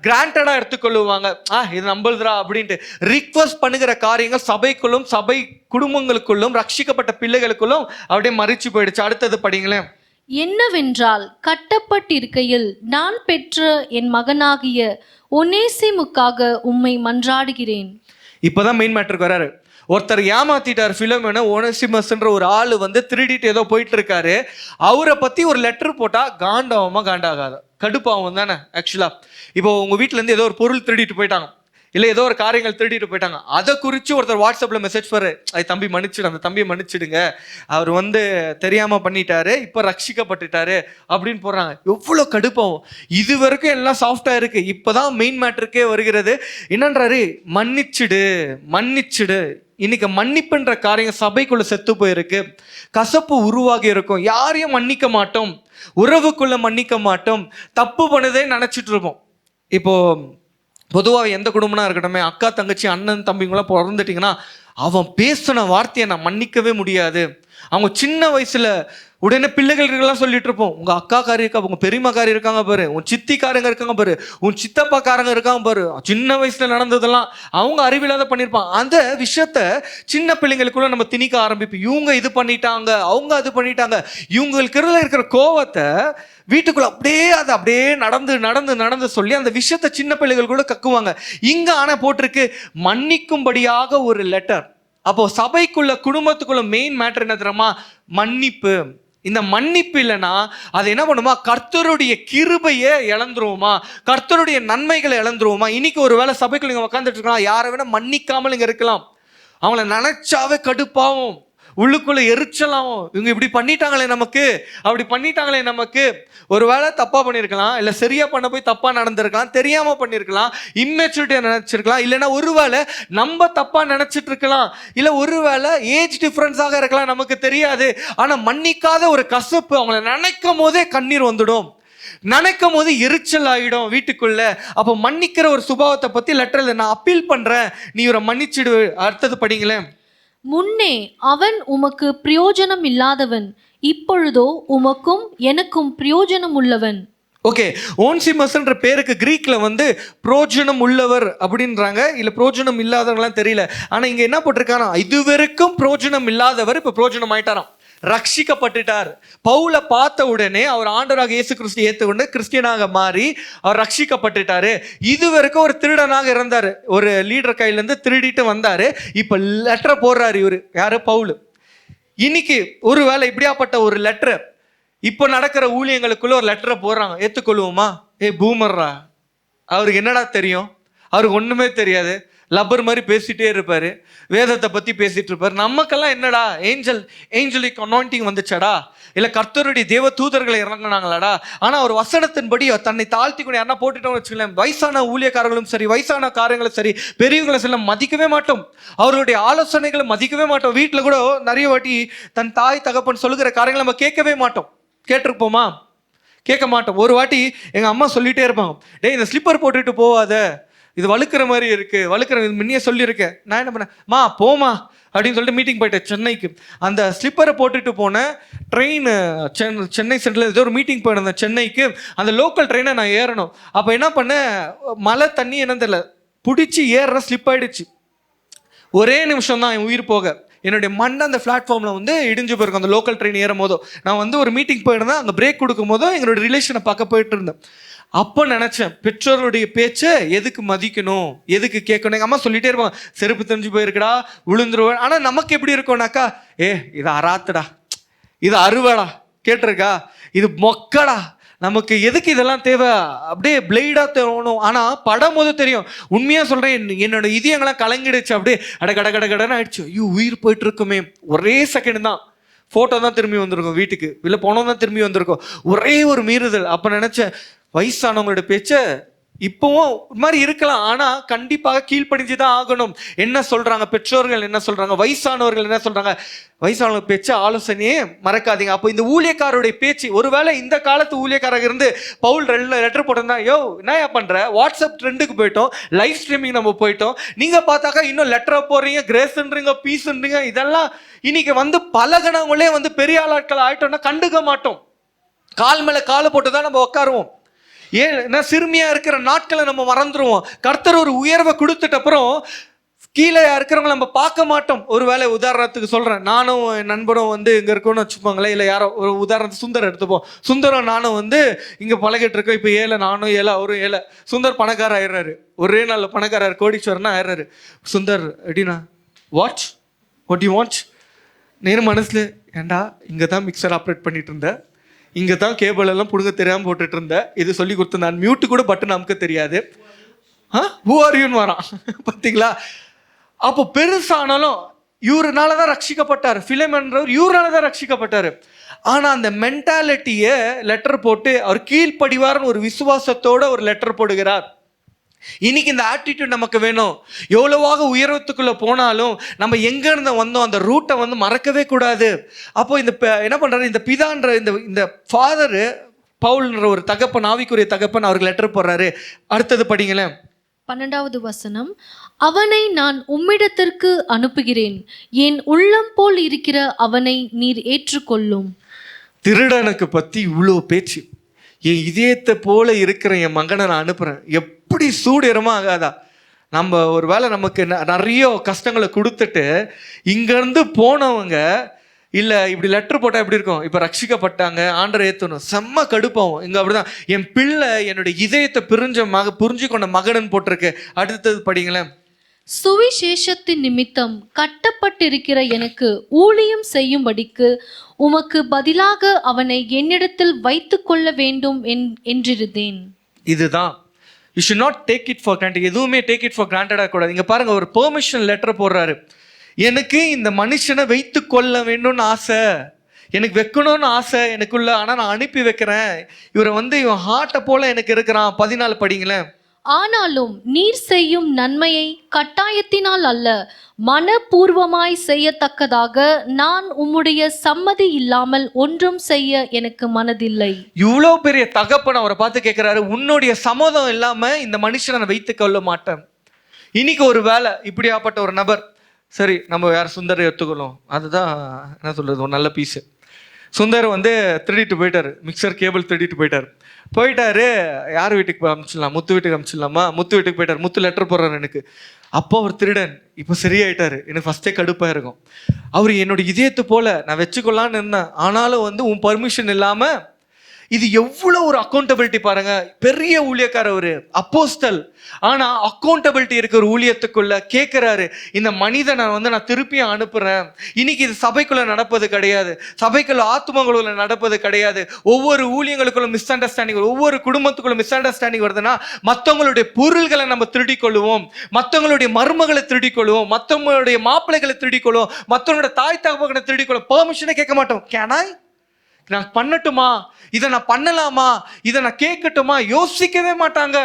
கிராண்டடா எடுத்துக்கொள்ளுவாங்க, இது நம்புதுரா அப்படின்ட்டு. ரிக்வெஸ்ட் பண்ணுகிற காரியங்கள் சபைக்குள்ளும் சபை குடும்பங்களுக்குள்ளும் ரட்சிக்கப்பட்ட பிள்ளைகளுக்குள்ளும் அப்படியே மறிச்சு போயிடுச்சு. அடுத்தது படிங்களேன். என்னவென்றால் கட்டப்பட்டிருக்கையில் நான் பெற்ற என் மகனாகிய ஒனேசிமுக்காக உம்மை மன்றாடுகிறேன். இப்பதான் மெயின் மேட்டருக்கு வராரு. ஒருத்தர் ஏமாத்திட்டார் பிலோமேனை. ஒனேசிமஸ்ன்ற ஒரு ஆளு வந்து திருடிட்டு ஏதோ போயிட்டு இருக்காரு. அவரை பத்தி ஒரு லெட்டர் போட்டா காண்டாவமா காண்டாகாத, கடுப்பாகும் தானே ஆக்சுவலா. இப்போ உங்க வீட்டுல இருந்து ஏதோ ஒரு பொருள் திருடிட்டு போயிட்டாங்க, இல்லை ஏதோ ஒரு காரியங்கள் திருடிட்டு போயிட்டாங்க, அதை குறித்து ஒருத்தர் வாட்ஸ்அப்பில் மெசேஜ் பாரு, அது தம்பி மன்னிச்சிடு, அந்த தம்பியை மன்னிச்சிடுங்க, அவர் வந்து தெரியாமல் பண்ணிட்டாரு, இப்போ ரட்சிக்கப்பட்டுட்டாரு அப்படின்னு போடுறாங்க. எவ்வளோ கடுப்பாகும். இது வரைக்கும் எல்லாம் சாஃப்டாக இருக்கு. இப்போதான் மெயின் மேட்டருக்கே வருகிறது. என்னன்றாரு, மன்னிச்சிடு மன்னிச்சிடு. இன்னைக்கு மன்னிப்புன்ற காரியம் சபைக்குள்ள செத்து போயிருக்கு. கசப்பு உருவாகி இருக்கும். யாரையும் மன்னிக்க மாட்டோம், உறவுக்குள்ள மன்னிக்க மாட்டோம், தப்பு பண்ணதே நினைச்சிட்டு இருப்போம். இப்போ பொதுவாக எந்த குடும்பம்னா இருக்கட்டுமே, அக்கா தங்கச்சி அண்ணன் தம்பிங்களாம் பிறந்துட்டிங்கன்னா அவன் பேசின வார்த்தையை நான் மன்னிக்கவே முடியாது. அவங்க சின்ன வயசுல உடனே பிள்ளைகளுக்கெல்லாம் சொல்லிட்டு இருப்போம், உங்க அக்காக்காரி இருக்கா, உங்க பெரியம்மாக்காரி இருக்காங்க பாரு, உன் சித்திக்காரங்க இருக்காங்க பாரு, உன் சித்தப்பாக்காரங்க இருக்காங்க பாரு, சின்ன வயசுல நடந்ததெல்லாம் அவங்க அறிவில்லாத பண்ணியிருப்பாங்க. அந்த விஷயத்த சின்ன பிள்ளைங்களுக்குள்ள நம்ம திணிக்க ஆரம்பிப்போம். இவங்க இது பண்ணிட்டாங்க, அவங்க அது பண்ணிட்டாங்க. இவங்களுக்கு இருக்கிற கோவத்தை வீட்டுக்குள்ள அப்படியே நடந்து நடந்து நடந்து சொல்லி அந்த விஷயத்த சின்ன பிள்ளைகள் கூட கக்குவாங்க. இங்க ஆனா போட்டிருக்கு மன்னிக்கும்படியாக ஒரு லெட்டர். அப்போ சபைக்குள்ள குடும்பத்துக்குள்ள மெயின் மேட்டர் என்ன தெரியுமா, மன்னிப்பு. இந்த மன்னிப்பு இல்லைன்னா அது என்ன பண்ணுமா, கர்த்தருடைய கிருபையை இழந்துருவோமா, கர்த்தருடைய நன்மைகளை இழந்துருவோமா. இன்னைக்கு ஒரு வேளை சபைக்குள்ள நீங்க உட்காந்துட்டு இருக்கலாம், யாரை வேணா மன்னிக்காமல் இங்க இருக்கலாம், அவங்கள நினைச்சாவே கடுப்பாகும், உள்ளுக்குள்ள எரிச்சலாகும். இவங்க இப்படி பண்ணிட்டாங்களே நமக்கு, அப்படி பண்ணிட்டாங்களே நமக்கு. ஒரு வேளை தப்பா பண்ணியிருக்கலாம், இல்லை சரியா பண்ண போய் தப்பா நடந்திருக்கலாம், தெரியாம பண்ணியிருக்கலாம், இம்மெச்சூரிட்டியா நினைச்சிருக்கலாம், இல்லைன்னா ஒருவேளை நம்ம தப்பா நினைச்சிட்டு இருக்கலாம், இல்லை ஒருவேளை ஏஜ் டிஃபரன்ஸாக இருக்கலாம், நமக்கு தெரியாது. ஆனா மன்னிக்காத ஒரு கசப்பு, அவங்கள நினைக்கும் போதே கண்ணீர் வந்துடும், நினைக்கும் போது எரிச்சல் ஆகிடும் வீட்டுக்குள்ள. அப்போ மன்னிக்கிற ஒரு சுபாவத்தை பத்தி லெட்டர்ல நான் அப்பீல் பண்றேன், நீ இவரை மன்னிச்சிடு. அடுத்தது படிங்களேன். முன்னே அவன் உமக்கு பிரயோஜனம் இல்லாதவன், இப்பொழுதோ உமக்கும் எனக்கும் பிரயோஜனம் உள்ளவன். ஓகே, ஓன்சிமஸ்ன்ற பேருக்கு கிரீக்ல வந்து புரோஜனம் உள்ளவர் அப்படின்றாங்க, இல்ல புரோஜனம் இல்லாதவங்களாம் தெரியல. ஆனா இங்க என்ன போட்டிருக்காரா, இதுவரைக்கும் புரோஜனம் இல்லாதவர் இப்ப புரோஜனம் ஆயிட்டாராம், ரட்சிக்கப்பட்டுட்டார். பவுலை பார்த்த உடனே அவர் ஆண்டவராக இயேசு கிறிஸ்து ஏற்றுக்கொண்டு கிறிஸ்டியனாக மாறி அவர் ரட்சிக்கப்பட்டுட்டாரு. இது வரைக்கும் ஒரு திருடனாக இருந்தார், ஒரு லீடர் கையிலேருந்து திருடிட்டு வந்தார். இப்போ லெட்டரை போடுறாரு இவர், யாரு, பவுல். இன்னைக்கு ஒரு வேளை இப்படியாப்பட்ட ஒரு லெட்டர் இப்போ நடக்கிற ஊழியங்களுக்குள்ள ஒரு லெட்டரை போடுறாங்க, ஏற்றுக்கொள்வோமா? பூமர்ரா, அவருக்கு என்னடா தெரியும், அவருக்கு ஒன்றுமே தெரியாது, லப்பர் மாதிரி பேசிட்டே இருப்பாரு, வேதத்தை பத்தி பேசிட்டு இருப்பாரு. நமக்கெல்லாம் என்னடா ஏஞ்சலிக் அனாயிண்டிங் வந்துச்சாடா, இல்ல கர்த்தருடைய தேவ தூதர்களை இறங்கினாங்களாடா. ஆனா ஒரு வசனத்தின்படி தன்னை தாழ்த்தி கொண்டு யாரா போட்டுட்டோம்னு வச்சுக்கலாம், வயசான ஊழியக்காரர்களும் சரி, வயசான காரியங்களும் சரி, பெரியவங்களை சில மதிக்கவே மாட்டோம், அவர்களுடைய ஆலோசனைகளை மதிக்கவே மாட்டோம். வீட்டுல கூட நிறைய வாட்டி தன் தாய் தகப்பன் சொல்லுகிற காரியங்களை நம்ம கேட்கவே மாட்டோம். கேட்டிருப்போமா? கேட்க மாட்டோம். ஒரு வாட்டி எங்க அம்மா சொல்லிட்டே இருப்பாங்க, டேய் இந்த ஸ்லிப்பர் போட்டுட்டு போவாத, இது வழுக்கிற மாதிரி இருக்கு, வழுக்கிற முன்னே சொல்லியிருக்கேன். நான் என்ன பண்ணேன், மா போமா அப்படின்னு சொல்லிட்டு மீட்டிங் போயிட்டேன் சென்னைக்கு. அந்த ஸ்லிப்பரை போட்டுட்டு போனேன். ட்ரெயின் சென்னை சென்ட்ரல் ஏதோ ஒரு மீட்டிங் போயிருந்தேன் சென்னைக்கு. அந்த லோக்கல் ட்ரெயினை நான் ஏறணும். அப்போ என்ன பண்ணேன், மழை தண்ணி என்ன தெரியல, பிடிச்சி ஏறுற ஸ்லிப் ஆயிடுச்சு. ஒரே நிமிஷம் தான் என் உயிர் போக, என்னுடைய மண் அந்த பிளாட்ஃபார்மில் வந்து இடிஞ்சு போயிருக்கும். அந்த லோக்கல் ட்ரெயின் ஏறும் போதோ நான் வந்து ஒரு மீட்டிங் போயிருந்தேன், அங்கே பிரேக் கொடுக்கும் போதோ எங்களோட ரிலேஷனை பார்க்க போயிட்டு இருந்தேன். அப்போ நினச்சேன், பெற்றோருடைய பேச்சை எதுக்கு மதிக்கணும், எதுக்கு கேட்கணும். எங்கள் அம்மா சொல்லிட்டே இருப்பாங்க, செருப்பு தெரிஞ்சு போயிருக்கடா, விழுந்துருவேன். ஆனால் நமக்கு எப்படி இருக்கோம்னாக்கா, இது அராத்துடா, இது அறுவடா, கேட்டிருக்கா, இது மொக்கடா, நமக்கு எதுக்கு இதெல்லாம் தேவை, அப்படியே பிளேடாக தோணும். ஆனால் படம் போது தெரியும். உண்மையாக சொல்கிறேன், என்னோட இதயங்கள்லாம் கலங்கிடுச்சு, அப்படியே கட கட கடன்னு ஆயிடுச்சு. ஐயோ உயிர் போயிட்டு இருக்குமே. ஒரே செகண்ட் தான், ஃபோட்டோ தான் திரும்பி வந்திருக்கும் வீட்டுக்கு, இல்லை பணம் தான் திரும்பி வந்திருக்கும். ஒரே ஒரு மீறுதல். அப்போ நினச்சேன், வயசானவங்களோட பேச்சை இப்பவும் ஒரு மாதிரி இருக்கலாம், ஆனா கண்டிப்பாக கீழ்ப்படிஞ்சுதான் ஆகணும். என்ன சொல்றாங்க பெற்றோர்கள், என்ன சொல்றாங்க வயசானவர்கள், என்ன சொல்றாங்க, வயசானவங்க பேச்சு ஆலோசனையே மறக்காதீங்க. அப்போ இந்த ஊழியக்காரருடைய பேச்சு, ஒருவேளை இந்த காலத்து ஊழியக்காரங்க இருந்து பவுல் லெட்டர் போட்டிருந்தா, யோ என்ன பண்ற, வாட்ஸ்அப் ட்ரெண்டுக்கு போயிட்டோம், லைவ் ஸ்ட்ரீமிங் நம்ம போயிட்டோம், நீங்க பார்த்தாக்கா இன்னும் லெட்டரை போடுறீங்க, கிரேஸ்ன்றீங்க, பீஸ்ன்றீங்க, இதெல்லாம் இன்னைக்கு வந்து பழகினவங்களே வந்து பெரிய ஆட்கள் ஆயிட்டோம்னா கண்டுக்க மாட்டோம். கால் மேல காலை போட்டுதான் நம்ம உட்காருவோம். ஏன்னா சிறுமியா இருக்கிற நாட்களை நம்ம மறந்துடுவோம். கர்த்தர் ஒரு உயர்வை கொடுத்துட்ட அப்புறம் கீழே இருக்கிறவங்க நம்ம பார்க்க மாட்டோம். ஒருவேளை உதாரணத்துக்கு சொல்றேன், நானும் என் நண்பரும் வந்து இங்க இருக்கோம்னு வச்சுப்போங்களேன், இல்லை யாரோ ஒரு உதாரணத்துக்கு சுந்தர் எடுத்துப்போம். சுந்தரம் நானும் வந்து இங்க பழகிட்டு இருக்கோம். இப்போ ஏழை, நானும் ஏழை, அவரும் ஏழை. சுந்தர் பணக்காரர் ஆயிடுறாரு, ஒரே நாள் பணக்காரர், கோடீஸ்வரனா ஆயிடுறாரு. சுந்தர் எப்படின்னா, வாட்ச் வாட் யூ வாட்ச், நேரம் மனசுல, ஏண்டா இங்கே தான் மிக்சர் ஆப்ரேட் பண்ணிட்டு இருந்தேன், இங்கே தான் கேபிள் எல்லாம் பிடுங்க தெரியாமல் போட்டுட்டு இருந்தேன், இது சொல்லி கொடுத்து நான் மியூட்டு கூட பட்டன் நமக்கு தெரியாது, ஹூ ஆர் யூன்னு வரான். பார்த்தீங்களா? அப்போ பெருசானாலும் இவருனால தான் ரட்சிக்கப்பட்டார், பிலமோன்றவர் இவரால தான் ரட்சிக்கப்பட்டார். ஆனால் அந்த மென்டாலிட்டியை லெட்டர் போட்டு அவர் கீழ்ப்படிவார்னு ஒரு விசுவாசத்தோட ஒரு லெட்டர் போடுகிறார். இன்னைக்கு இந்த ஆட்டிடியூட் நமக்கு வேணும். எவ்வளவாக உயரத்துக்குள்ள போனாலும் நம்ம எங்க இருந்து வந்தோம் அந்த ரூட்டை வந்து மறக்கவே கூடாது. அப்போ இந்த என்ன பண்றாரு, இந்த பிதான்ற இந்த ஃபாதரு பவுல்ன்ற ஒரு தகப்பன், ஆவிக்குரிய தகப்பன், அவருக்கு லெட்டர் போடுறாரு. அடுத்தது படிங்களேன், 12வது வசனம். அவனை நான் உம்மிடத்திற்கு அனுப்புகிறேன், என் உள்ளம் போல் இருக்கிற அவனை நீர் ஏற்றுக்கொள்ளும். திருடனுக்கு பத்தி இவ்வளோ பேச்சு, என் இதயத்தை போல இருக்கிற என் மகனை நான் அனுப்புறேன். எப்படி சூடிரமா ஆகாதா? நம்ம ஒரு வேளை நமக்கு நிறைய கஷ்டங்களை கொடுத்துட்டு இங்கேருந்து போனவங்க இல்லை இப்படி லெட்டர் போட்டால் எப்படி இருக்கும், இப்போ ரட்சிக்கப்பட்டாங்க, ஆண்டரை ஏற்றணும், செம்ம கடுப்பாகும். இங்கே அப்படிதான், என் பிள்ளை என்னுடைய இதயத்தை புரிஞ்சு கொண்ட மகனன் போட்டிருக்கு. அடுத்தது படிங்களேன். சுவிசேஷத்தின் நிமித்தம் கட்டப்பட்டிருக்கிற எனக்கு ஊழியம் செய்யும்படிக்கு உமக்கு பதிலாக அவனை என்னிடத்தில் வைத்து கொள்ள வேண்டும் என்றிருந்தேன். இதுதான், you should not take it for granted. எதுவுமே டேக் இட் ஃபார் கிராண்டடாக கூடாது. இங்கே பாருங்க, ஒரு பெர்மிஷன் லெட்டர் போடுறாரு. எனக்கு இந்த மனுஷனை வைத்து கொள்ள வேண்டும்னு ஆசை, எனக்கு வைக்கணும்னு ஆசை எனக்குள்ள, ஆனால் நான் அனுப்பி வைக்கிறேன். இவரை வந்து இவன் ஹார்ட்டை போல எனக்கு இருக்கிறான். 14 படிங்களேன். ஆனாலும் நீர் செய்யும் நன்மையை கட்டாயத்தினால் அல்ல, மனப்பூர்வமாய் செய்யத்தக்கதாக நான் உம்முடைய சம்மதி இல்லாமல் ஒன்றும் செய்ய எனக்கு மனதில்லை. இவ்வளோ பெரிய தகப்பன் அவரை பார்த்து கேட்கிறாரு, உன்னுடைய சம்மதம் இல்லாம இந்த மனுஷனை நான் வைத்து கொள்ள மாட்டேன். இன்னைக்கு ஒரு வேலை இப்படியாப்பட்ட ஒரு நபர், சரி நம்ம யார் சுந்தரை எடுத்துக்கணும், அதுதான் என்ன சொல்றது, ஒரு நல்ல பீஸு. சுந்தர் வந்து திருடிட்டு போயிட்டாரு, மிக்சர் கேபிள் திருடிட்டு போயிட்டாரு. யார் வீட்டுக்கு அனுப்பிச்சிடலாம், முத்து வீட்டுக்கு அனுப்பிச்சிடலாமா, முத்து வீட்டுக்கு போயிட்டார். முத்து லெட்டர் போடுறாரு எனக்கு. அப்போ அவர் திருடன் இப்போ சரியாயிட்டாரு. எனக்கு ஃபர்ஸ்டே கடுப்பாக இருக்கும். அவர் என்னோட இதயத்தை போல நான் வச்சுக்கொள்ளான்னு இருந்தேன், ஆனாலும் வந்து உன் பர்மிஷன் இல்லாம. இது எவ்வளோ ஒரு அக்கௌண்டபிலிட்டி பாருங்க. பெரிய ஊழியக்காரர் ஒரு அப்போஸ்தல், ஆனா அக்கௌண்டபிலிட்டி இருக்கிற ஊழியத்துக்குள்ள கேட்கிறாரு, இந்த மனிதனை வந்து நான் திருப்பியும் அனுப்புறேன். இன்னைக்கு இது சபைக்குள்ள நடப்பது கிடையாது, சபைக்குள்ள ஆத்மங்களுக்குள்ள நடப்பது கிடையாது. ஒவ்வொரு ஊழியங்களுக்குள்ள மிஸ் அண்டர்ஸ்டாண்டிங், ஒவ்வொரு குடும்பத்துக்குள்ள மிஸ் அண்டர்ஸ்டாண்டிங் வருதுன்னா மற்றவங்களுடைய பொருள்களை நம்ம திருடிக் கொள்ளுவோம், மற்றவங்களுடைய மருமகளை திருடிக் கொள்வோம், மற்றவங்களுடைய மாப்பிள்ளைகளை திருடிக் கொள்வோம், மற்றவங்களுடைய தாய் தகப்பனை திருடிக் கொள்வோம். பெர்மிஷனே கேட்க மாட்டோம். கேனாய், நான் பண்ணட்டுமா, இதை நான் பண்ணலாமா, இதை நான் கேட்கட்டுமா, யோசிக்கவே மாட்டாங்க.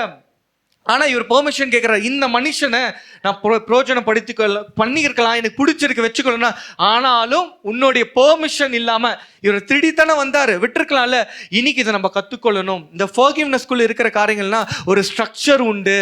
ஆனா இவர் பெர்மிஷன் கேட்கிறார். இந்த மனுஷனை நான் பிரயோஜனப்படுத்திக்கொள்ள பண்ணியிருக்கலாம், எனக்கு பிடிச்சிருக்கு வச்சுக்கொள்ளனா, ஆனாலும் உன்னுடைய பெர்மிஷன் இல்லாம இவர் திருடித்தானே வந்தாரு, விட்டுருக்கலாம்ல. இன்னைக்கு இதை நம்ம கத்துக்கொள்ளணும். இந்த ஃபர்கிவ்னஸ்குள்ள இருக்கிற காரியங்கள்னா ஒரு ஸ்ட்ரக்சர் உண்டு,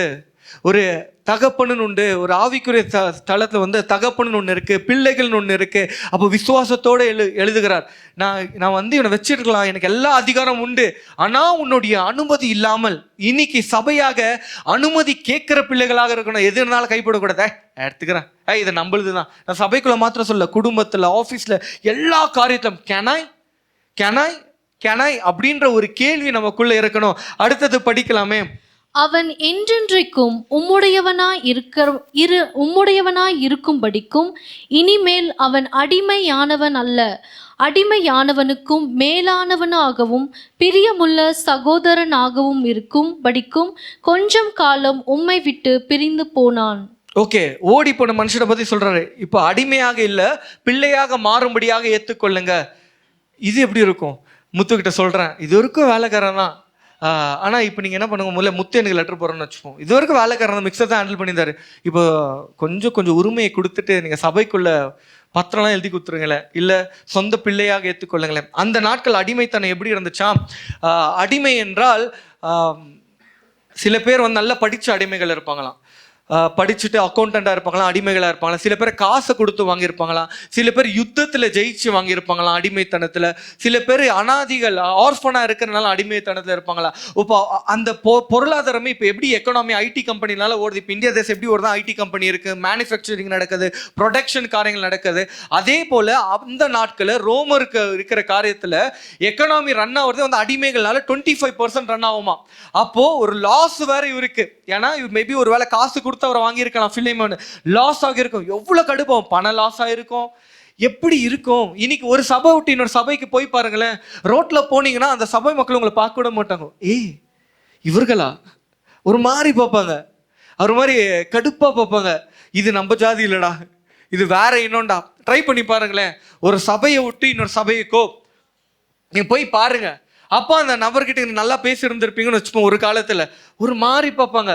ஒரு தகப்பனுன்னு உண்டு, ஒரு ஆவிக்குரிய தளத்தில் வந்து தகப்பன்னு ஒன்று இருக்கு, பிள்ளைகள்னு ஒன்று இருக்கு. அப்போ விசுவாசத்தோடு எழுதுகிறார், நான் வந்து இவனை வச்சிருக்கலாம், எனக்கு எல்லா அதிகாரம் உண்டு, ஆனால் உன்னுடைய அனுமதி இல்லாமல். இன்னைக்கு சபையாக அனுமதி கேட்கிற பிள்ளைகளாக இருக்கணும். எது இருந்தாலும் கைப்படக்கூடாது, எடுத்துக்கிறேன், இதை நம்மளுது தான். நான் சபைக்குள்ள மாத்திரம் சொல்ல, குடும்பத்தில், ஆஃபீஸில், எல்லா காரியத்திலும் கேனாய் அப்படின்ற ஒரு கேள்வி நமக்குள்ள இருக்கணும். அடுத்தது படிக்கலாமே. அவன் என்றென்றைக்கும் உம்முடையவனாய் இருக்கும்படிக்கும் இனிமேல் அவன் அடிமையானவன் அல்ல, அடிமையானவனுக்கும் மேலானவனாகவும் பிரியமுள்ள சகோதரனாகவும் இருக்கும் படிக்கும் கொஞ்சம் காலம் உம்மை விட்டு பிரிந்து போனான். ஓகே, ஓடி போன மனுஷனை பத்தி சொல்றாரு. இப்போ அடிமையாக இல்ல, பிள்ளையாக மாறும்படியாக ஏற்றுக்கொள்ளுங்க. இது எப்படி இருக்கும்? முத்துக்கிட்ட சொல்றேன், இது வரைக்கும் வேலைக்காரன் தான், ஆனால் இப்போ நீங்கள் என்ன பண்ணுங்க, முதல்ல முத்து எனக்கு லெட்டர் போகிறோன்னு வச்சுப்போம். இது வரைக்கும் வேலைக்காரன் மிக்சர் தான் ஹேண்டில் பண்ணியிருந்தாரு. இப்போ கொஞ்சம் உரிமையை கொடுத்துட்டு நீங்கள் சபைக்குள்ள பத்திரம்லாம் எழுதி கொடுத்துருங்களேன், இல்லை சொந்த பிள்ளையாக ஏற்றுக்கொள்ளுங்களேன். அந்த நாட்கள் அடிமைத்தனம் எப்படி இருந்துச்சா? அடிமை என்றால் சில பேர் வந்து நல்லா படித்த அடிமைகள் இருப்பாங்களாம், படிச்சுட்டு அக்கௌண்டண்ட்டாக இருப்பாங்களாம், அடிமைகளாக இருப்பாங்களாம். சில பேர் காசை கொடுத்து வாங்கியிருப்பாங்களாம், சில பேர் யுத்தத்தில் ஜெயிச்சு வாங்கியிருப்பாங்களாம் அடிமைத்தனத்தில். சில பேர் அனாதிகள் ஆர்ஃபனாக இருக்கிறனால அடிமைத்தனத்தில் இருப்பாங்களாம். இப்போ அந்த பொருளாதாரமே இப்போ எப்படி எக்கனாமி ஐடி கம்பெனினால ஓடுது. இப்போ இந்தியா தேசம் எப்படி ஓடுதான், ஐடி கம்பெனி இருக்குது, மேனுஃபேக்சரிங் நடக்குது, ப்ரொடக்ஷன் காரியங்கள் நடக்குது. அதே போல் அந்த நாட்களில் ரோமருக்கு இருக்கிற காரியத்தில் எக்கனாமி ரன் ஆகுறது வந்து அடிமைகள்னால 25% ரன் ஆகுமா. அப்போது ஒரு லாஸ் வேறு இவருக்கு. ஏன்னா மேபி ஒரு வேளை காசு கொடுத்து அவரை வாங்கியிருக்கலாம், ஃபிலிமோன்னு லாஸ் ஆகியிருக்கும். எவ்வளோ கடுப்போம், பணம் லாஸ் ஆகிருக்கும், எப்படி இருக்கும். இன்னைக்கு ஒரு சபை விட்டு இன்னொரு சபைக்கு போய் பாருங்களேன், ரோட்ல போனீங்கன்னா அந்த சபை மக்கள் உங்களை பார்க்க விட மாட்டாங்க. ஏய் இவர்களா ஒரு மாதிரி பார்ப்பாங்க, ஒரு மாதிரி கடுப்பா பார்ப்பாங்க. இது நம்ம ஜாதி இல்லடா, இது வேற இன்னொண்டா. ட்ரை பண்ணி பாருங்களேன், ஒரு சபையை விட்டு இன்னொரு சபைக்கோ நீங்க போய் பாருங்க. அப்போ அந்த நபர்கிட்ட நல்லா பேசி இருந்திருப்பீங்கன்னு வச்சுப்போம். ஒரு காலத்துல ஒரு மாதிரி பார்ப்பாங்க,